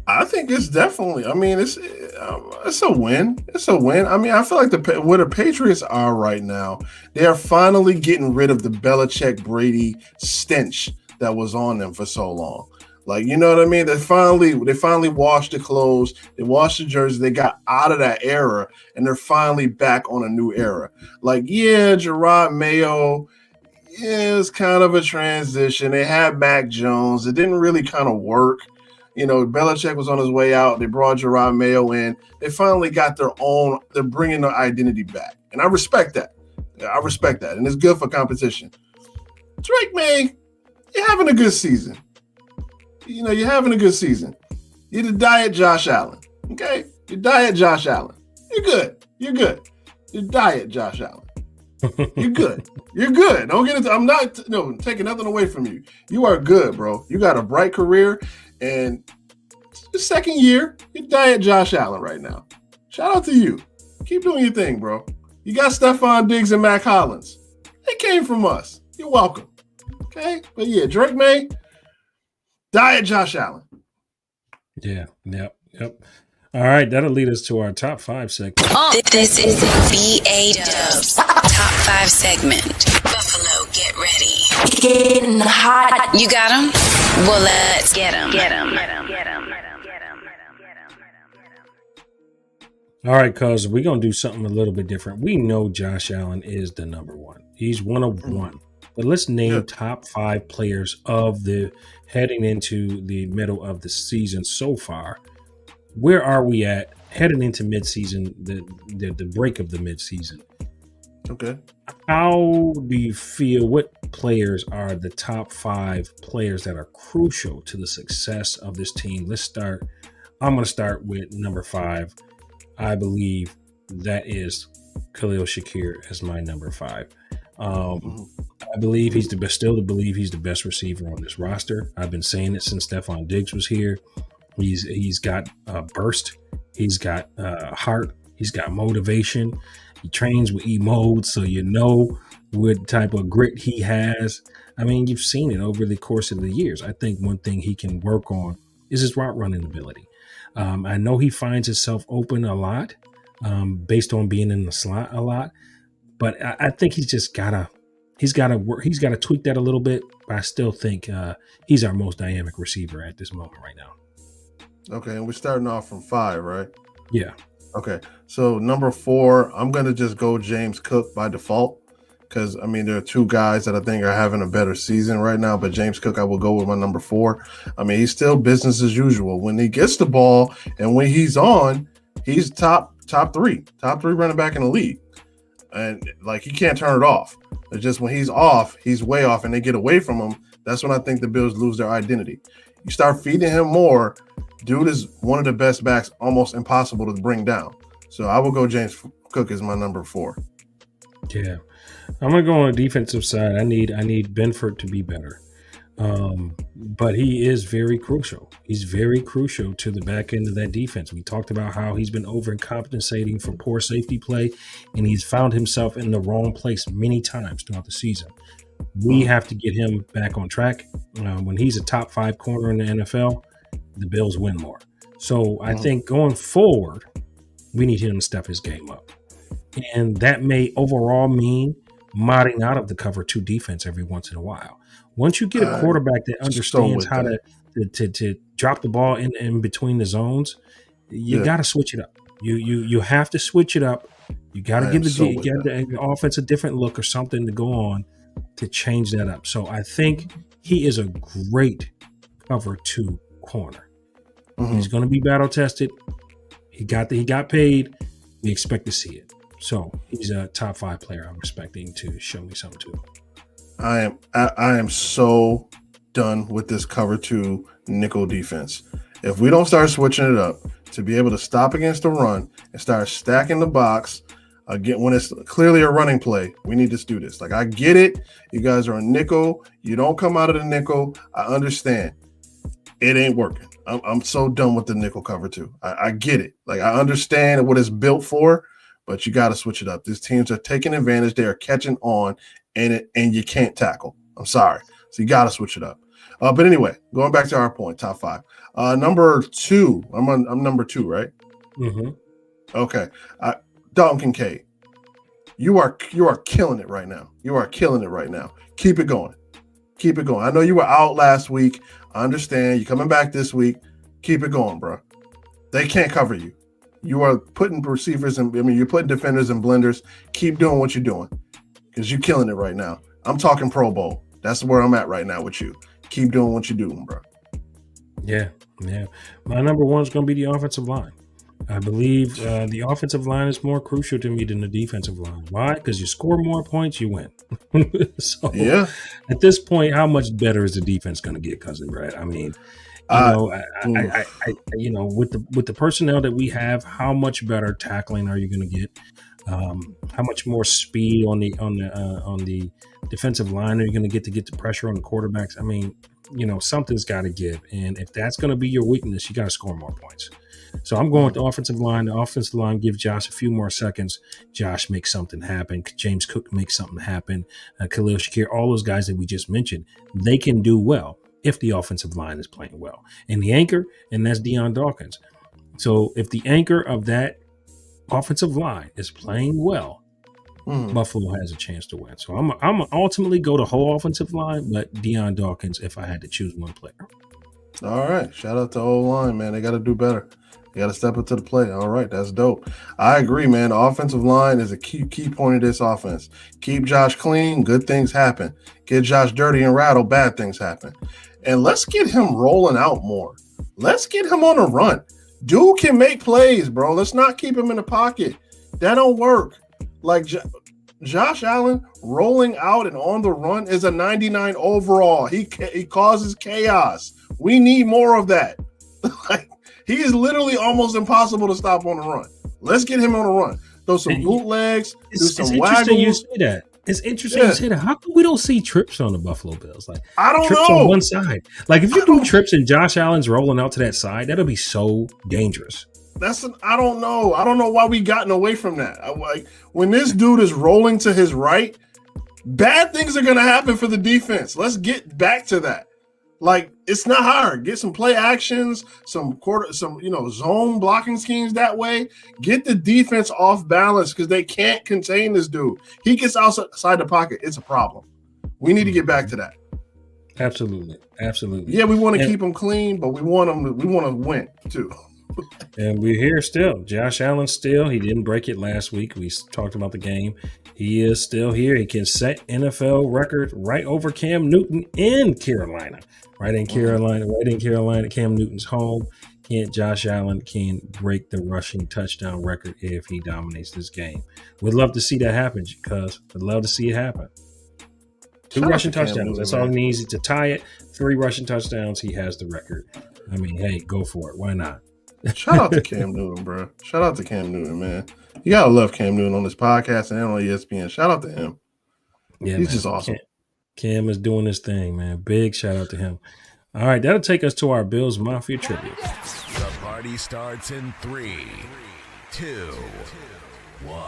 I think it's definitely. I mean, it's a win. It's a win. I mean, I feel like where the Patriots are right now, they are finally getting rid of the Belichick Brady stench that was on them for so long. Like, you know what I mean? They finally washed the clothes, they washed the jersey, they got out of that era, and they're finally back on a new era. Like, yeah, Gerard Mayo, yeah, it was kind of a transition. They had Mac Jones. It didn't really kind of work. You know, Belichick was on his way out. They brought Gerard Mayo in. They finally got their own. They're bringing their identity back, and I respect that. I respect that, and it's good for competition. Drake May, you're having a good season. You know, you're having a good season. You're the diet Josh Allen, okay? You're diet Josh Allen. You're good. You're good. You're diet Josh Allen. You're good. You're good. Don't get into. I'm not taking nothing away from you. You are good, bro. You got a bright career. And the second year, you diet Josh Allen right now. Shout out to you. Keep doing your thing, bro. You got Stephon Diggs and Mac Hollins. They came from us. You're welcome. Okay? But yeah, Drake May, diet Josh Allen. Yeah. Yep. All right, that'll lead us to our top 5 segment. This is BA Dubs top 5 segment. Buffalo, get ready. Getting hot. You got him? Well, let's get him. All right, cuz we're going to do something a little bit different. We know Josh Allen is the number one. He's one of one. But let's name top 5 players of the heading into the middle of the season so far. Where are we at heading into midseason, the break of the midseason? Okay. How do you feel? What players are the top 5 players that are crucial to the success of this team? Let's start. I'm going to start with number 5. I believe that is Khalil Shakir as my number 5. I believe he's the best. Still to believe he's the best receiver on this roster. I've been saying it since Stephon Diggs was here. He's got burst. He's got heart. He's got motivation. He trains with E-mode, so you know what type of grit he has. I mean, you've seen it over the course of the years. I think one thing he can work on is his route running ability. I know he finds himself open a lot based on being in the slot a lot, but I think he's got to work. He's got to tweak that a little bit. But I still think he's our most dynamic receiver at this moment right now. Okay, and we're starting off from 5, right? Yeah. Okay, so number 4, I'm going to just go James Cook by default because, I mean, there are 2 guys that I think are having a better season right now, but James Cook, I will go with my number 4. I mean, he's still business as usual. When he gets the ball and when he's on, he's top 3 running back in the league. And, like, he can't turn it off. It's just when he's off, he's way off, and they get away from him. That's when I think the Bills lose their identity. You start feeding him more, dude is one of the best backs, almost impossible to bring down. So I will go James Cook as my number 4. Yeah. I'm going to go on the defensive side. I need Benford to be better. But he is very crucial. He's very crucial to the back end of that defense. We talked about how he's been overcompensating for poor safety play, and he's found himself in the wrong place many times throughout the season. We have to get him back on track. When he's a top 5 corner in the NFL, the Bills win more. So I think going forward, we need him to step his game up. And that may overall mean modding out of the cover 2 defense every once in a while. Once you get a quarterback that understands how to drop the ball in between the zones, you got to switch it up. You have to switch it up. You got to give the offense a different look or something to go on to change that up. So I think he is a great cover 2 corner. He's going to be battle tested. He got paid. We expect to see it. So he's a top 5 player I'm expecting to show me something too. I am so done with this cover 2 nickel defense. If we don't start switching it up to be able to stop against the run and start stacking the box, Again, when it's clearly a running play, we need to do this. Like, I get it. You guys are a nickel. You don't come out of the nickel. I understand. It ain't working. I'm so done with the nickel cover too. I get it. Like, I understand what it's built for, but you got to switch it up. These teams are taking advantage. They are catching on, and you can't tackle. I'm sorry. So you got to switch it up. But anyway, going back to our point, top 5. Number 2. I'm number 2, right? Mm-hmm. Okay. Dalton Kincaid, you are killing it right now. You are killing it right now. Keep it going. Keep it going. I know you were out last week. I understand. You're coming back this week. Keep it going, bro. They can't cover you. You are putting receivers you're putting defenders in blenders. Keep doing what you're doing because you're killing it right now. I'm talking Pro Bowl. That's where I'm at right now with you. Keep doing what you're doing, bro. Yeah. My number 1 is going to be the offensive line. I believe the offensive line is more crucial to me than the defensive line. Why? Because you score more points, you win. So yeah. At this point, how much better is the defense going to get, Cousin Brad? I mean, with the personnel that we have, how much better tackling are you going to get? How much more speed on the defensive line are you going to get the pressure on the quarterbacks? I mean, something's got to give, and if that's going to be your weakness, you got to score more points. So I'm going with the offensive line. The offensive line gives Josh a few more seconds. Josh makes something happen. James Cook makes something happen. Khalil Shakir, all those guys that we just mentioned, they can do well if the offensive line is playing well. And the anchor, and that's Deion Dawkins. So if the anchor of that offensive line is playing well, Buffalo has a chance to win. So I'm ultimately go to whole offensive line, but Deion Dawkins if I had to choose one player. All right. Shout out to O-line, man. They got to do better. You got to step up to the plate. All right, that's dope. I agree, man. The offensive line is a key point of this offense. Keep Josh clean, good things happen. Get Josh dirty and rattle, bad things happen. And let's get him rolling out more. Let's get him on a run. Dude can make plays, bro. Let's not keep him in the pocket. That don't work. Like Josh Allen rolling out and on the run is a 99 overall. He causes chaos. We need more of that. Like, he is literally almost impossible to stop on the run. Let's get him on a run. Throw some bootlegs, do some waggles. You say that. It's interesting you say that. How come we don't see trips on the Buffalo Bills? Like, I don't trips know. On one side. Like, if you do trips and Josh Allen's rolling out to that side, that'll be so dangerous. I don't know. I don't know why we gotten away from that. Like, when this dude is rolling to his right, bad things are going to happen for the defense. Let's get back to that. Like, it's not hard. Get some play actions, some zone blocking schemes that way. Get the defense off balance because they can't contain this dude. He gets outside the pocket. It's a problem. We need to get back to that. Absolutely. Yeah, we want to keep him clean, but we want to win too. And we're here still. Josh Allen still. He didn't break it last week. We talked about the game. He is still here. He can set NFL record right over Cam Newton in Carolina. Right in Carolina. Cam Newton's home. Josh Allen can break the rushing touchdown record if he dominates this game. We'd love to see that happen because we'd love to see it happen. 2 rushing touchdowns. That's all he needs to tie it. 3 rushing touchdowns. He has the record. I mean, hey, go for it. Why not? Shout out to Cam Newton, bro. Shout out to Cam Newton, man. You gotta love Cam Newton on this podcast and on ESPN. Shout out to him. Yeah, he's just awesome. Cam is doing his thing, man. Big shout out to him. All right, that'll take us to our Bills Mafia tribute. The party starts in 3, 2, 1.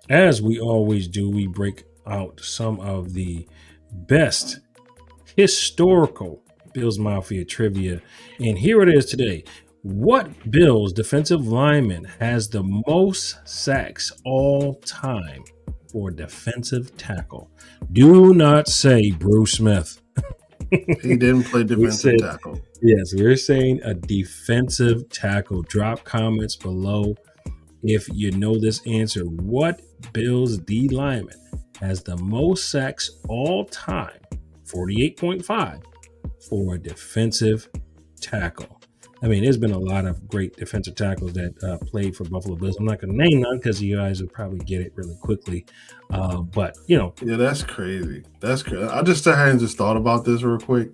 As we always do, we break out some of the best historical Bills Mafia trivia. And here it is today. What Bills defensive lineman has the most sacks all time for defensive tackle? Do not say Bruce Smith. He didn't play defensive tackle. Yes, we're saying a defensive tackle. Drop comments below if you know this answer. What Bills D lineman has the most sacks all time, 48.5, for a defensive tackle? I mean, there's been a lot of great defensive tackles that played for Buffalo Bills. I'm not going to name none because you guys will probably get it really quickly. But, you know. Yeah, that's crazy. That's crazy. I just thought about this real quick.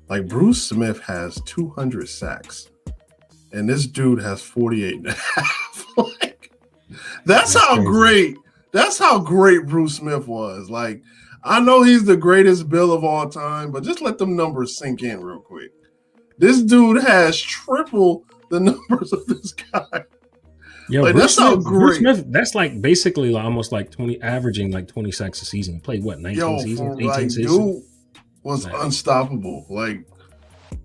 Like Bruce Smith has 200 sacks, and this dude has 48 and a half. Like, that's how crazy. great. That's how great Bruce Smith was. Like, I know he's the greatest Bill of all time, but just let them numbers sink in real quick. This dude has triple the numbers of this guy. Yo, like, Bruce that's how Smith, great. Bruce Smith, that's like basically almost like 20, averaging like 20 sacks a season. He played what, 19 seasons, 18 like, seasons? Dude was unstoppable. Like,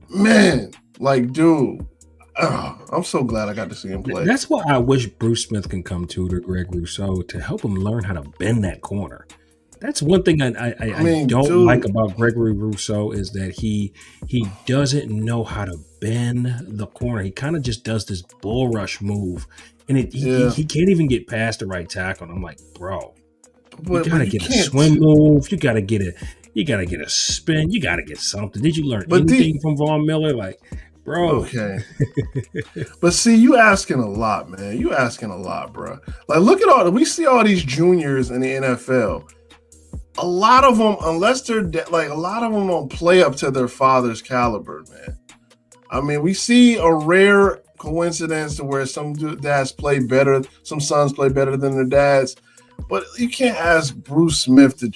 man, like, dude. I'm so glad I got to see him play. That's what I wish Bruce Smith can come to Greg Rousseau to help him learn how to bend that corner. That's one thing I don't like about Gregory Rousseau is that he doesn't know how to bend the corner. He kind of just does this bull rush move, and he can't even get past the right tackle. And I'm like, bro, you gotta get a swim move. You gotta get a spin. You gotta get something. Did you learn anything from Von Miller? Like, bro. Okay. But see, you asking a lot, man. You asking a lot, bro. Like, look at we see all these juniors in the NFL. A lot of them, unless they're a lot of them don't play up to their father's caliber, man. I mean, we see a rare coincidence to where some dads play better, some sons play better than their dads, but you can't ask Bruce Smith to,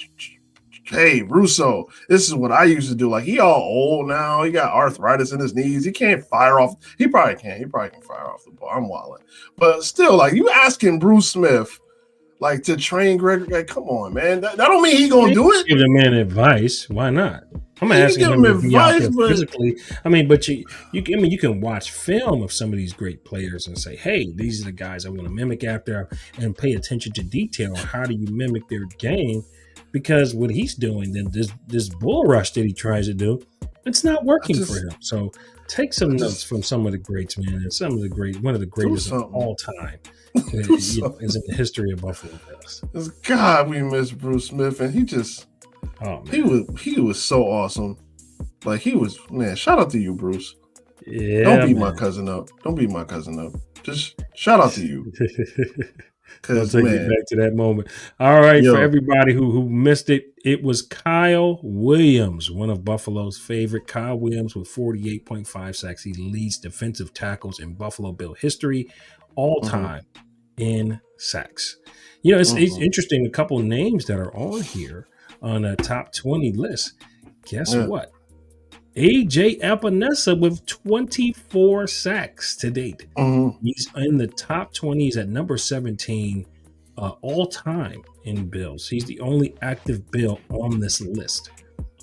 hey, Russo, this is what I used to do. Like, he all old now. He got arthritis in his knees. He can't fire off. He probably can. He probably can fire off the ball. I'm wilding. But still, like, you asking Bruce Smith, like, to train Greg, like, come on, man. That don't mean he gonna do it. Give the man advice. Why not? I'm asking him to be out there physically. I mean, but you can watch film of some of these great players and say, hey, these are the guys I want to mimic after, and pay attention to detail. How do you mimic their game? Because what he's doing, then this bull rush that he tries to do, it's not working for him. So take some notes from some of the greats, man, and one of the greatest of all time. Is in the history of Buffalo Bills. God, we miss Bruce Smith, and he was so awesome. Like, he was, man. Shout out to you, Bruce. Yeah, don't beat my cousin up. Don't beat my cousin up. Just shout out to you. I'll take you back to that moment. All right, for everybody who missed it, it was Kyle Williams, one of Buffalo's favorite. Kyle Williams with 48.5 sacks. He leads defensive tackles in Buffalo Bill history all time in sacks. You know, it's interesting. A couple names that are on here on a top 20 list. Guess what? AJ Epinesa with 24 sacks to date. He's in the top 20. He's at number 17 all time in Bills. He's the only active Bill on this list.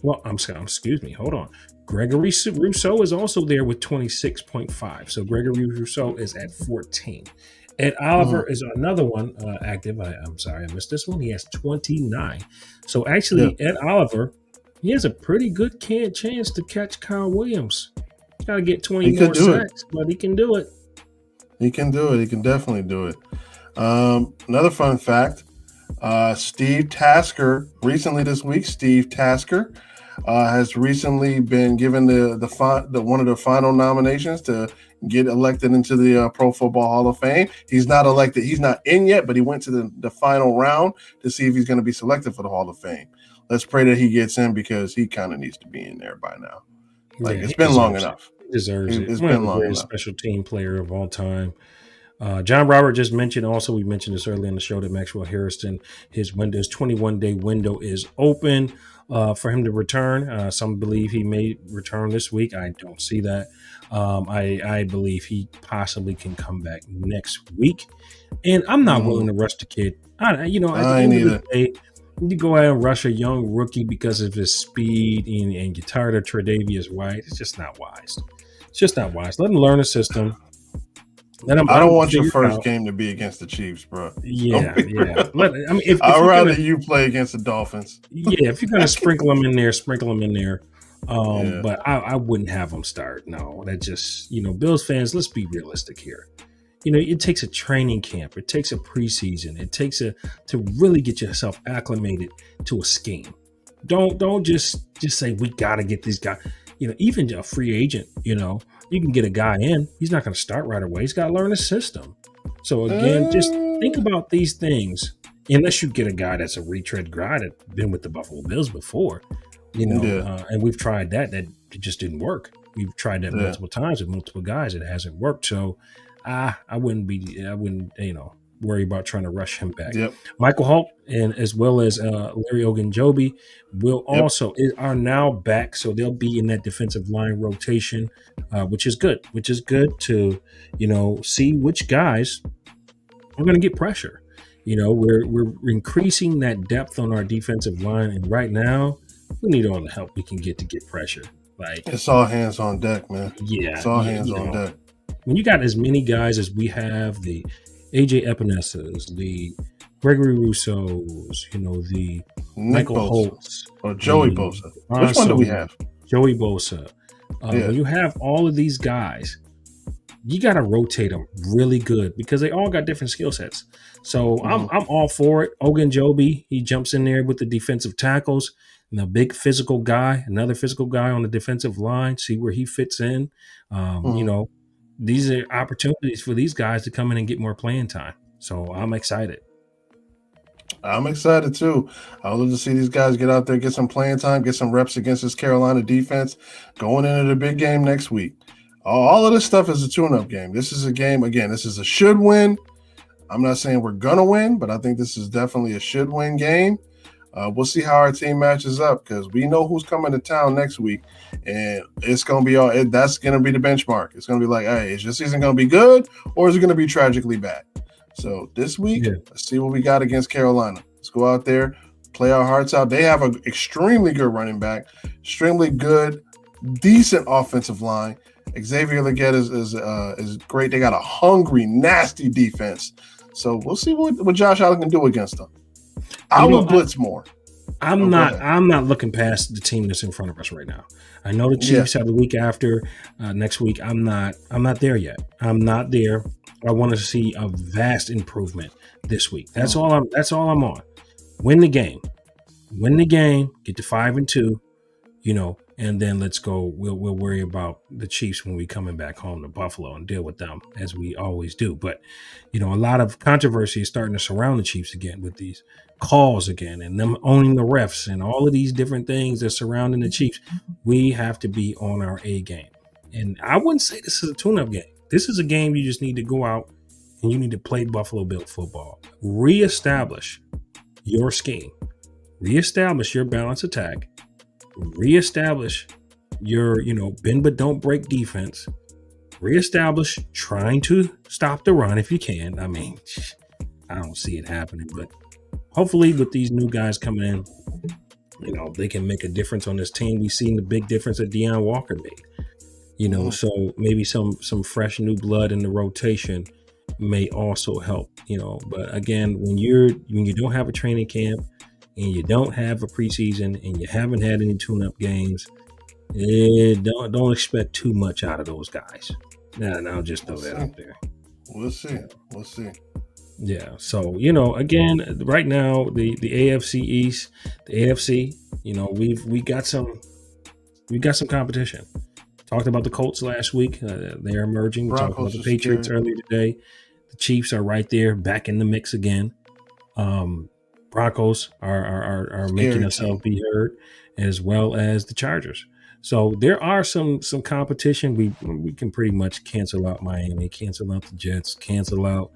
Well, excuse me. Hold on. Gregory Rousseau is also there with 26.5. So Gregory Rousseau is at 14. Ed Oliver is another one active. I'm sorry, I missed this one. He has 29. So actually, Ed Oliver, he has a pretty good chance to catch Kyle Williams. Got to get 20 more sacks, but he can do it. He can do it. He can definitely do it. Another fun fact, Steve Tasker, recently this week, Steve Tasker has recently been given the one of the final nominations to get elected into the Pro Football Hall of Fame. He's not elected. He's not in yet, but he went to the final round to see if he's going to be selected for the Hall of Fame. Let's pray that he gets in, because he kind of needs to be in there by now. Like, it's been long enough. He deserves it. It's been long enough. Special team player of all time. John Robert just mentioned, also we mentioned this earlier in the show, that Maxwell Harrison, his 21-day window is open for him to return. Some believe he may return this week. I don't see that. I believe he possibly can come back next week. And I'm not willing to rush the kid. At the end of the day, you go out and rush a young rookie because of his speed and you're tired of Tre'Davious White. It's just not wise. It's just not wise. Let him learn the system. I don't want your first game to be against the Chiefs, bro. Yeah. I'd rather you play against the Dolphins. Yeah, if you're gonna sprinkle them in there, sprinkle them in there. But I wouldn't have them start. No, that just Bills fans. Let's be realistic here. It takes a training camp. It takes a preseason. It takes to really get yourself acclimated to a scheme. Don't just say we got to get these guys. Even a free agent. You can get a guy in. He's not going to start right away. He's got to learn the system. So again, just think about these things. Unless you get a guy that's a retread guy that's been with the Buffalo Bills before. And we've tried that it just didn't work. We've tried that multiple times with multiple guys. It hasn't worked. So I wouldn't worry about trying to rush him back. Yep. Michael Holt and as well as Larry Ogunjobi will also are now back. So they'll be in that defensive line rotation, which is good to, see which guys are going to get pressure. We're increasing that depth on our defensive line. And right now we need all the help we can get to get pressure. Like, it's all hands on deck, man. Yeah. It's all hands on deck. When you got as many guys as we have, the AJ Epinezas, the Gregory Russos, the Michael Holtz, or Joey Bosa. Which one do we have? Joey Bosa. When you have all of these guys, you got to rotate them really good because they all got different skill sets. So I'm all for it. Ogunjobi, he jumps in there with the defensive tackles. And a big physical guy, another physical guy on the defensive line, see where he fits in. These are opportunities for these guys to come in and get more playing time. So I'm excited. I'm excited too. I would love to see these guys get out there, get some playing time, get some reps against this Carolina defense going into the big game next week. All of this stuff is a tune-up game. This is a game, again, this is a should win. I'm not saying we're going to win, but I think this is definitely a should win game. We'll see how our team matches up because we know who's coming to town next week, and it's going to be that's going to be the benchmark. It's going to be like, hey, is your season going to be good or is it going to be tragically bad? So this week, let's see what we got against Carolina. Let's go out there, play our hearts out. They have an extremely good running back, extremely good, decent offensive line. Xavier Legette is great. They got a hungry, nasty defense. So we'll see what Josh Allen can do against them. I will blitz more. I'm not looking past the team that's in front of us right now. I know the Chiefs have the week after next week. I'm not there yet. I'm not there. I want to see a vast improvement this week. That's all I'm on. Win the game. Get to 5-2. And then let's go. We'll worry about the Chiefs when we coming back home to Buffalo and deal with them as we always do. But a lot of controversy is starting to surround the Chiefs again with these calls again and them owning the refs and all of these different things that surrounding the Chiefs. We have to be on our A game. And I wouldn't say this is a tune-up game. This is a game you just need to go out and you need to play Buffalo Bill football. Reestablish your scheme. Reestablish your balanced attack. Reestablish your, bend but don't break defense. Reestablish trying to stop the run if you can. I mean, I don't see it happening, but hopefully with these new guys coming in, they can make a difference on this team. We've seen the big difference that Deion Walker made. So maybe some fresh new blood in the rotation may also help. But again, when you don't have a training camp and you don't have a preseason and you haven't had any tune-up games, don't expect too much out of those guys. And I'll just throw that out there. We'll see. Yeah. So, again, right now, the AFC East, the AFC, we got some competition. Talked about the Colts last week. They're emerging. We talked about the Patriots earlier today. The Chiefs are right there, back in the mix again. Broncos are making themselves be heard, as well as the Chargers. So there are some competition. We can pretty much cancel out Miami, cancel out the Jets, cancel out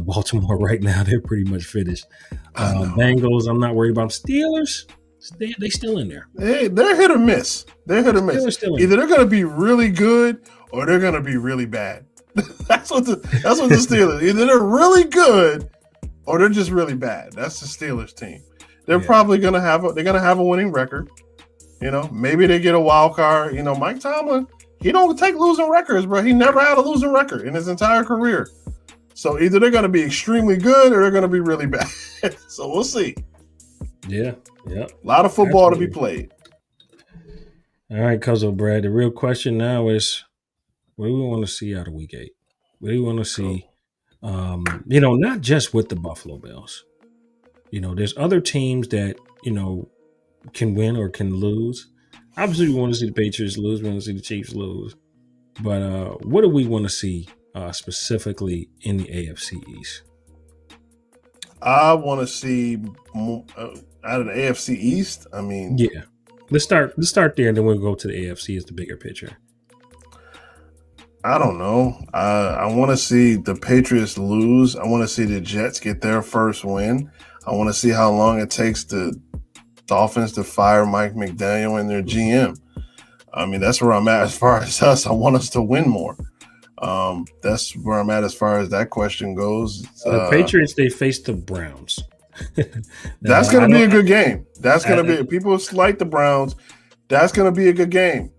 Baltimore right now. They're pretty much finished. Bengals, I'm not worried about. Steelers, they still in there. They're hit or miss. Either they're going to be really good or they're going to be really bad. That's what the Steelers. Either they're really good or they're just really bad. That's the Steelers team. They're probably going to have a winning record. Maybe they get a wild card. Mike Tomlin, he don't take losing records, bro. He never had a losing record in his entire career. So either they're going to be extremely good or they're going to be really bad. So we'll see. Yeah. A lot of football to be played. All right, Cuzin Brad. The real question now is, what do we want to see out of Week 8? What do we want to see? Not just with the Buffalo Bills. There's other teams that, can win or can lose. Obviously, we want to see the Patriots lose. We want to see the Chiefs lose. But what do we want to see specifically in the AFC East? I want to see out of the AFC East. I mean, Let's start there, and then we'll go to the AFC as the bigger picture. I don't know. I want to see the Patriots lose. I want to see the Jets get their first win. I want to see how long it takes the Dolphins to fire Mike McDaniel and their GM. I mean, that's where I'm at as far as us. I want us to win more. That's where I'm at as far as that question goes. The Patriots, they face the Browns. That's going to be a good game. That's going to be – people slight the Browns. That's going to be a good game.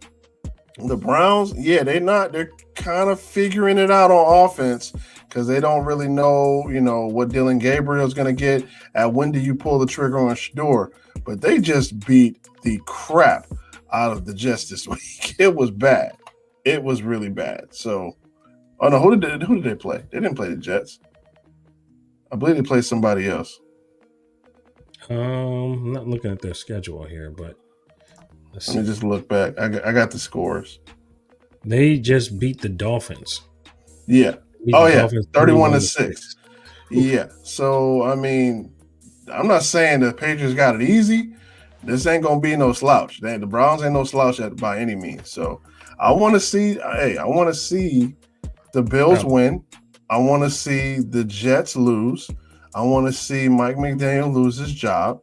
The Browns, yeah, they're kind of figuring it out on offense because they don't really know, what Dylan Gabriel's going to get at when do you pull the trigger on Shador. But they just beat the crap out of the Jets this week. It was bad. It was really bad. So, oh no, who did they play? They didn't play the Jets. I believe they played somebody else. I'm not looking at their schedule here, but let me just look back. I got the scores. They just beat the Dolphins. Yeah. 31-6. Yeah. So I mean, I'm not saying the Patriots got it easy. This ain't gonna be no slouch. The Browns ain't no slouch by any means. So I want to see. Hey, I want to see the Bills win. I want to see the Jets lose. I want to see Mike McDaniel lose his job,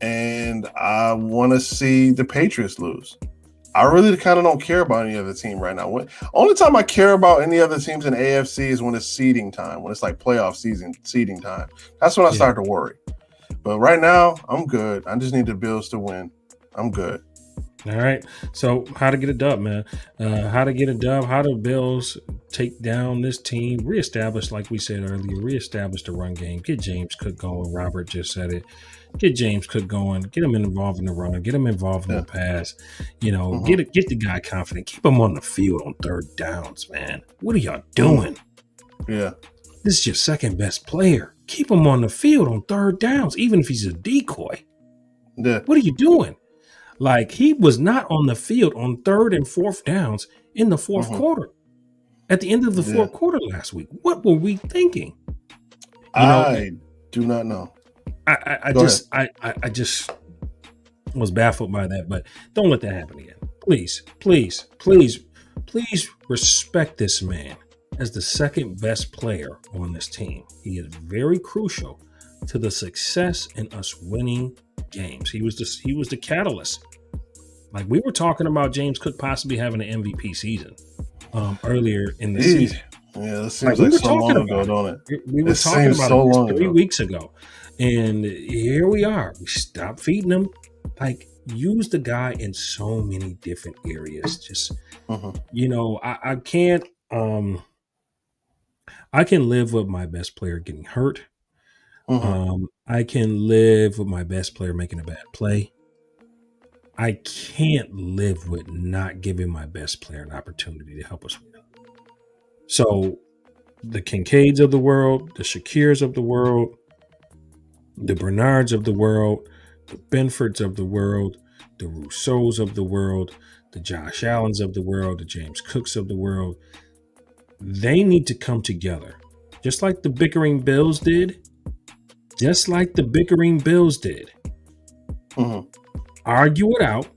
and I want to see the Patriots lose. I really kind of don't care about any other team right now. Only time I care about any other teams in AFC is when it's seeding time, when it's like playoff seeding time. That's when I start to worry. But right now, I'm good. I just need the Bills to win. I'm good. All right. So how to get a dub, man? How to get a dub? How do Bills take down this team? Reestablish, like we said earlier, reestablish the run game. Get James Cook going. Robert just said it. Get James Cook going. Get him involved in the run. Get him involved in the pass. Get the guy confident. Keep him on the field on third downs, man. What are y'all doing? Yeah. This is your second best player. Keep him on the field on third downs, even if he's a decoy. Yeah. What are you doing? Like, he was not on the field on third and fourth downs in the fourth quarter. At the end of the fourth quarter last week. What were we thinking? I do not know. I just was baffled by that, but don't let that happen again. Please respect this man as the second best player on this team. He is very crucial to the success in us winning games. He was the catalyst. Like, we were talking about James Cook possibly having an MVP season earlier in the season. Yeah, that seems like so long ago, don't it? We were talking about it 3 weeks ago. And here we are. We stopped feeding him. Like, use the guy in so many different areas. Just, I can't, I can live with my best player getting hurt. I can live with my best player making a bad play. I can't live with not giving my best player an opportunity to help us win. So the Kincaids of the world, the Shakirs of the world, the Bernards of the world, the Benfords of the world, the Rousseaus of the world, the Josh Allens of the world, the James Cooks of the world, they need to come together. Just like the bickering Bills did. Argue it out.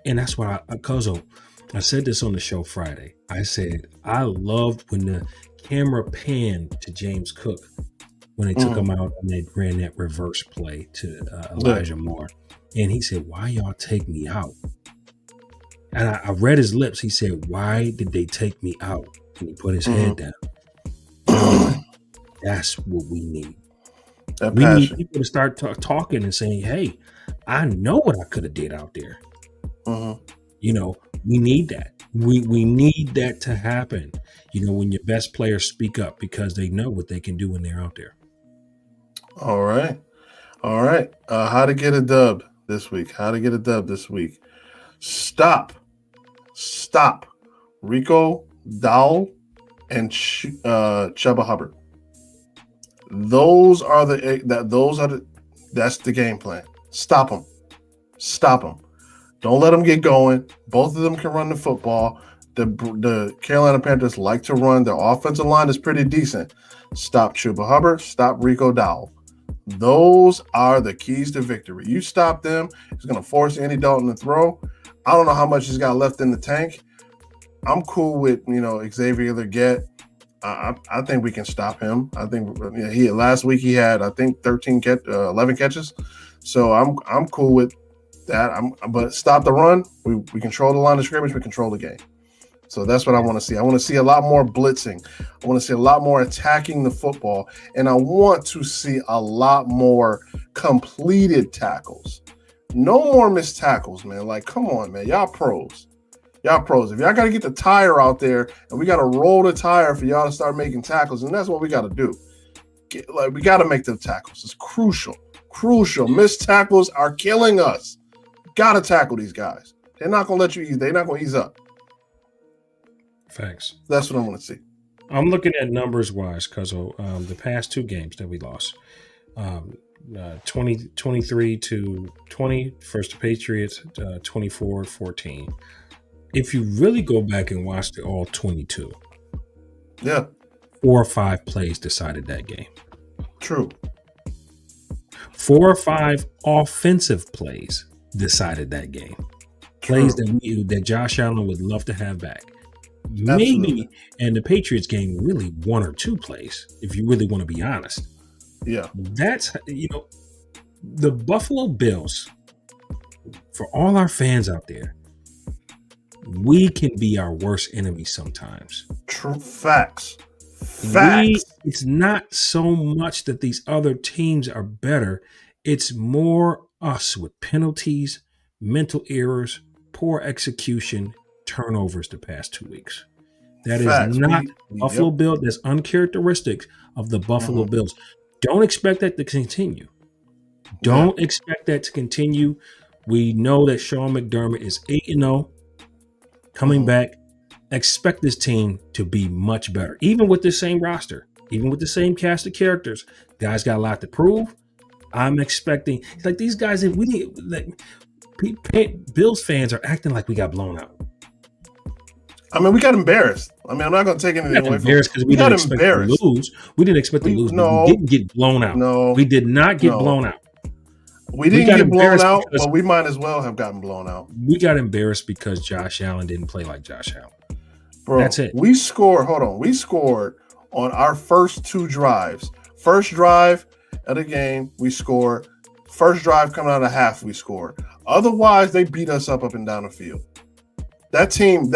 And that's what I said this on the show Friday. I said, I loved when the camera panned to James Cook when they took him out and they ran that reverse play to Elijah Moore. And he said, why y'all take me out? And I read his lips. He said, why did they take me out? And he put his head down. That's what we need. We need people to start talking and saying, hey, I know what I could have did out there. We need that. We need that to happen. When your best players speak up because they know what they can do when they're out there. All right. How to get a dub this week. Stop. Rico, Dowell, and Chuba Hubbard. That's the game plan. Stop them. Don't let them get going. Both of them can run the football. The Carolina Panthers like to run. Their offensive line is pretty decent. Stop Chuba Hubbard. Stop Rico Dowell. Those are the keys to victory. You stop them, it's going to force Andy Dalton to throw. I don't know how much he's got left in the tank. I'm cool with, Xavier Leggett. I think we can stop him. I think last week he had, I think, 11 catches. So I'm cool with that. But stop the run. We control the line of scrimmage. We control the game. So that's what I want to see. I want to see a lot more blitzing. I want to see a lot more attacking the football. And I want to see a lot more completed tackles. No more missed tackles, man. Like, come on, man. Y'all pros. If y'all got to get the tire out there and we got to roll the tire for y'all to start making tackles, and that's what we got to do. We got to make the tackles. It's crucial. Missed tackles are killing us. Got to tackle these guys. They're not going to let you ease. They're not going to ease up. Facts. That's what I want to see. I'm looking at numbers-wise, Cuzzo. The past two games that we lost, 23 to 20, first the Patriots, 24-14. If you really go back and watch the all 22, 4 or 5 plays decided that game. True. 4 or 5 offensive plays decided that game. Plays that Josh Allen would love to have back. Absolutely. Maybe, and the Patriots game, really 1 or 2 plays, if you really want to be honest. Yeah. That's, the Buffalo Bills, for all our fans out there, we can be our worst enemy sometimes. True. Facts. It's not so much that these other teams are better. It's more us with penalties, mental errors, poor execution, turnovers the past 2 weeks. That is not Buffalo Bills. That's uncharacteristic of the Buffalo Bills. Don't expect that to continue. Expect that to continue. We know that Sean McDermott is 8-0 coming back. Expect this team to be much better, even with the same roster, even with the same cast of characters. Guys got a lot to prove. I'm expecting, like, these guys, if we didn't, like, Bills fans are acting like we got blown out. I mean, we got embarrassed. I mean, I'm not going to take anything away from it. Because we didn't expect to lose. We didn't expect to lose. No. We didn't get blown out. No. We did not get blown out. We didn't get blown out, but we might as well have gotten blown out. We got embarrassed because Josh Allen didn't play like Josh Allen. Bro, that's it. We scored on our first 2 drives. First drive of the game, we scored. First drive coming out of half, we scored. Otherwise, they beat us up and down the field. That team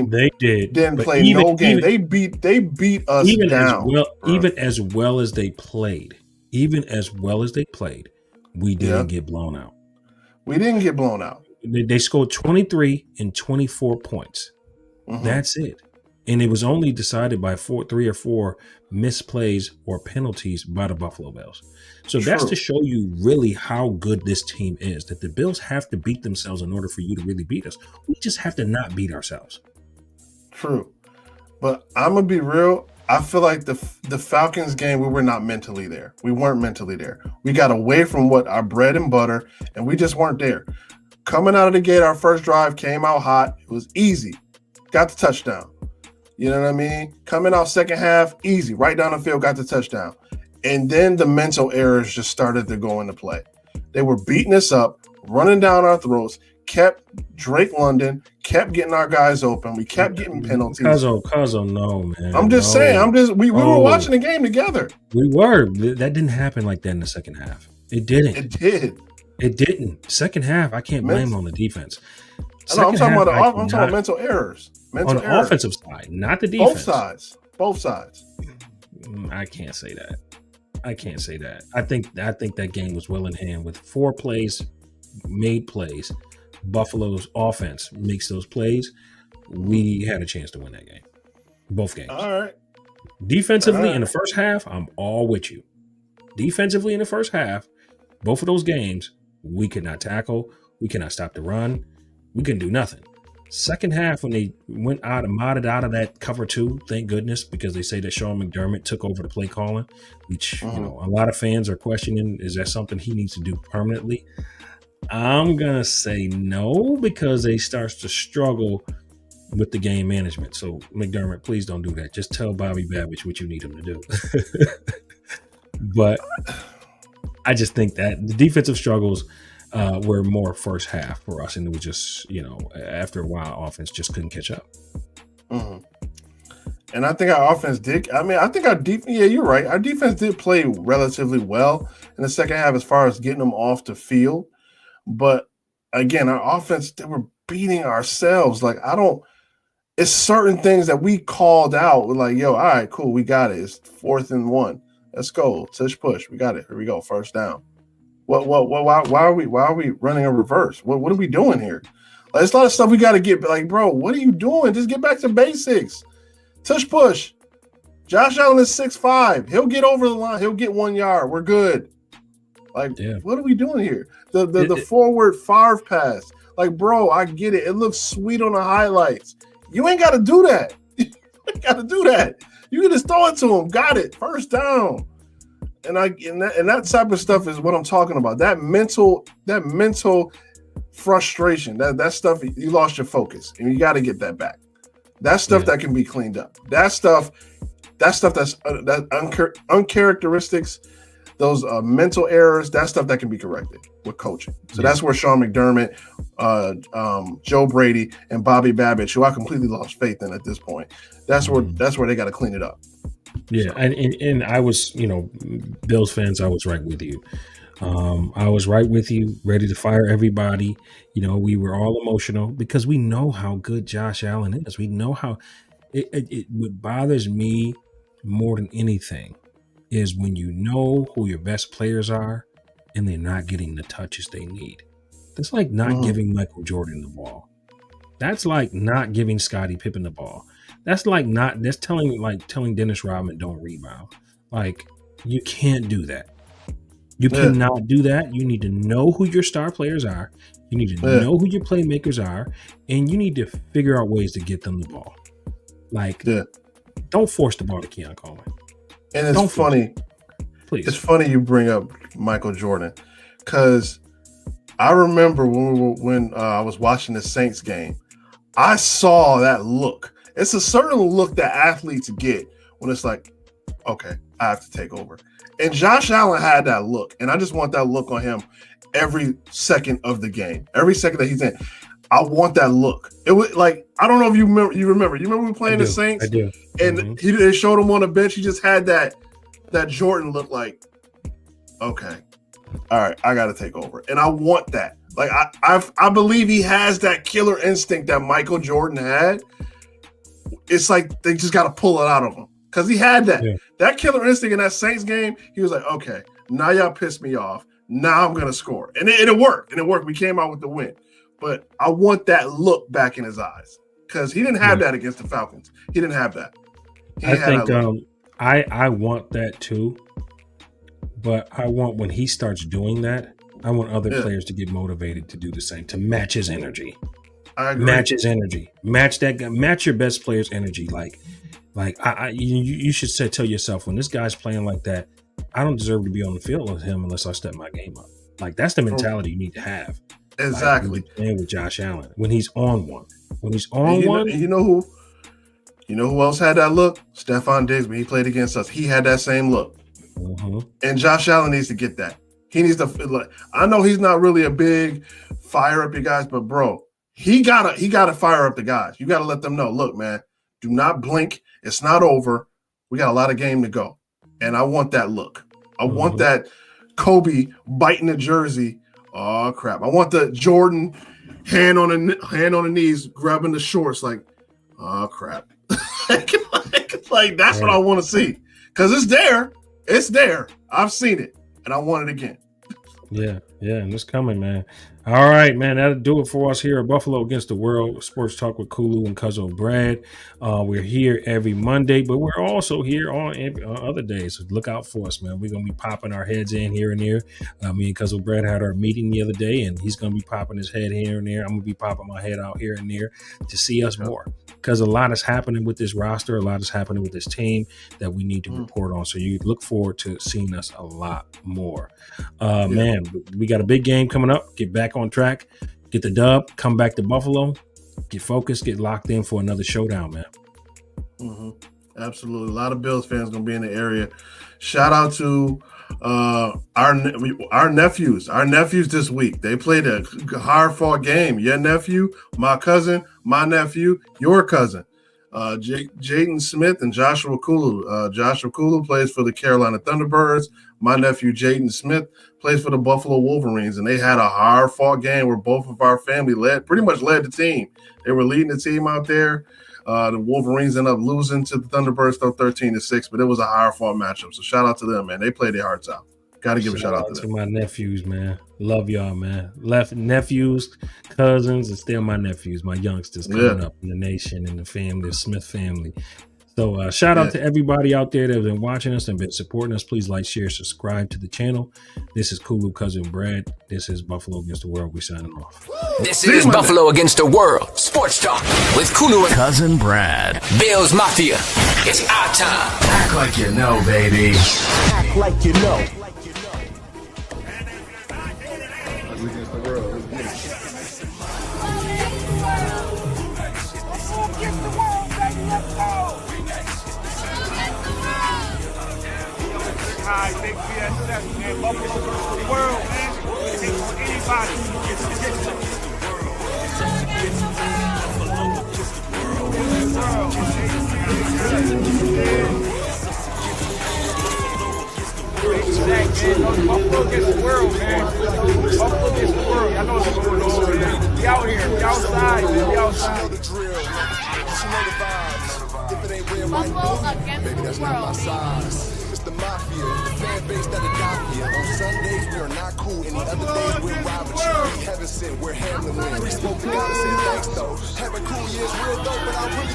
they didn't play no game. They beat us down. Even as well as they played, we didn't get blown out. We didn't get blown out. They scored 23 and 24 points. That's it. And it was only decided by 3 or 4 misplays or penalties by the Buffalo Bills. So that's to show you really how good this team is, that the Bills have to beat themselves in order for you to really beat us. We just have to not beat ourselves. True. But I'm going to be real. I feel like the Falcons game, we were not mentally there. We weren't mentally there. We got away from what our bread and butter, and we just weren't there. Coming out of the gate, our first drive came out hot. It was easy. Got the touchdown. You know what I mean? Coming out second half, easy. Right down the field, got the touchdown. And then the mental errors just started to go into play. They were beating us up, running down our throats, kept Drake London, kept getting our guys open. We kept getting penalties. Cuzzo, no, man. I'm just saying. We were watching the game together. We were. That didn't happen like that in the second half. It didn't. It did. It didn't. Second half, I can't blame on the defense. I'm talking about mental errors. On the offensive side, not the defense. Both sides. I can't say that. I think that game was well in hand with 4 made plays. Buffalo's offense makes those plays. We had a chance to win that game. Both games. All right. Defensively in the first half, I'm all with you. Defensively in the first half, both of those games, we could not tackle. We cannot stop the run. We couldn't do nothing. Second half, when they went modded out of that cover 2, thank goodness, because they say that Sean McDermott took over the play calling, which a lot of fans are questioning. Is that something he needs to do permanently? I'm gonna say no, because they starts to struggle with the game management. So McDermott, please don't do that. Just tell Bobby Babbage what you need him to do. But I just think that the defensive struggles were more first half for us, and it was just after a while, offense just couldn't catch up. Mm-hmm. And I think our offense did. I mean, I think our defense. Yeah, you're right. Our defense did play relatively well in the second half as far as getting them off the field. But again, our offense, they were beating ourselves. Like it's certain things that we called out. We're like, yo, all right, cool, we got it. It's 4th and 1. Let's go. Tush push. We got it. Here we go. First down. Why are we running a reverse? What are we doing here? Like, there's a lot of stuff we got to get. Like, bro, what are you doing? Just get back to basics. Tush push. Josh Allen is 6'5". He'll get over the line. He'll get 1 yard. We're good. Like, What are we doing here? The forward Favre pass. Like, bro, I get it. It looks sweet on the highlights. You ain't got to do that. You ain't got to do that. You can just throw it to him. Got it. First down. And that type of stuff is what I'm talking about. That mental frustration. That stuff, you lost your focus, and you got to get that back. That stuff that can be cleaned up. That stuff that's uncharacteristics, those mental errors. That stuff that can be corrected with coaching. So that's where Sean McDermott, Joe Brady, and Bobby Babbitt, who I completely lost faith in at this point. That's where they got to clean it up. Yeah, and I was, Bills fans, I was right with you. I was right with you, ready to fire everybody. We were all emotional because we know how good Josh Allen is. We know how what bothers me more than anything is when you know who your best players are and they're not getting the touches they need. That's like not giving Michael Jordan the ball. That's like not giving Scottie Pippen the ball. That's telling Dennis Rodman don't rebound. Like, you can't do that. You cannot do that. You need to know who your star players are. You need to know who your playmakers are, and you need to figure out ways to get them the ball. Like, don't force the ball to Keon Coleman. And it's funny. Please. It's funny you bring up Michael Jordan, because I remember when I was watching the Saints game, I saw that look. It's a certain look that athletes get when it's like, okay, I have to take over. And Josh Allen had that look, and I just want that look on him every second of the game. Every second that he's in, I want that look. It was like, I don't know if you remember. You remember we were playing the Saints? I do. And they showed him on the bench. He just had that Jordan look like, okay, all right, I got to take over. And I want that. Like, I believe he has that killer instinct that Michael Jordan had. It's like they just got to pull it out of him, because he had that. Yeah. That killer instinct in that Saints game. He was like, okay, now y'all pissed me off. Now I'm going to score. And it worked. And it worked. We came out with the win. But I want that look back in his eyes, because he didn't have that against the Falcons. He didn't have that. I want that too. But I want, when he starts doing that, I want other players to get motivated to do the same, to match his energy. I agree. Match his energy. Match that guy. Match your best player's energy. You should tell yourself, when this guy's playing like that, I don't deserve to be on the field with him unless I step my game up. Like, that's the mentality you need to have. Exactly. And with Josh Allen, when he's on one, you know who else had that look? Stephon Diggs. When he played against us, he had that same look. And Josh Allen needs to get that. He needs to. I know he's not really a big fire up your guys, but bro, he gotta fire up the guys. You gotta let them know. Look, man, do not blink. It's not over. We got a lot of game to go, and I want that look. I want that Kobe biting the jersey. Oh crap! I want the Jordan hand on the knees, grabbing the shorts. Like, oh crap! like that's what I want to see, because it's there. It's there. I've seen it, and I want it again. Yeah, and it's coming, man. All right, man, that'll do it for us here at Buffalo Against the World Sports Talk with Kulu and Cuzin Brad. We're here every Monday, but we're also here on other days. So look out for us, man. We're going to be popping our heads in here and there. Me and Cuzin Brad had our meeting the other day, and he's going to be popping his head here and there. I'm going to be popping my head out here and there to see us more, because a lot is happening with this roster. A lot is happening with this team that we need to report on. So you look forward to seeing us a lot more. Man, we got a big game coming up. Get back on track, get the dub, come back to Buffalo, get focused, get locked in for another showdown, man. Absolutely. A lot of Bills fans going to be in the area. Shout out to Our nephews this week, they played a hard-fought game. Your nephew, my cousin, my nephew, your cousin. Jaden Smith and Joshua Kulu. Joshua Kulu plays for the Carolina Thunderbirds. My nephew Jaden Smith plays for the Buffalo Wolverines, and they had a hard-fought game where both of our family pretty much led the team. They were leading the team out there. The Wolverines ended up losing to the Thunderbirds, though 13-6, but it was a hard-fought matchup. So shout out to them, man. They played their hearts out. Got to give a shout out to them. My nephews, man. Love y'all, man. Nephews, cousins, and still my nephews, my youngsters coming up in the nation and the family, the Smith family. So shout out to everybody out there that have been watching us and been supporting us. Please like, share, subscribe to the channel. This is Kulu, Cuzin Brad. This is Buffalo Against the World. We're signing off. This is Buffalo Against the World Sports Talk with Kulu and Cuzin Brad. Bills Mafia. It's our time. Act like you know, baby. Act like you know. Against the world. High, big BSS, man. Buffalo against the world, man. We take on anybody. Buffalo against the world, man. Buffalo against the world. I know what's going on, man. We out here. We outside, man. We outside. Buffalo against the world. The mafia, the fan base that adopt you. On Sundays, we are not cool. Any other days, we're Robert. We haven't said we're Hamlin. We spoke to God and said thanks, though. Having cool years real dope, but I really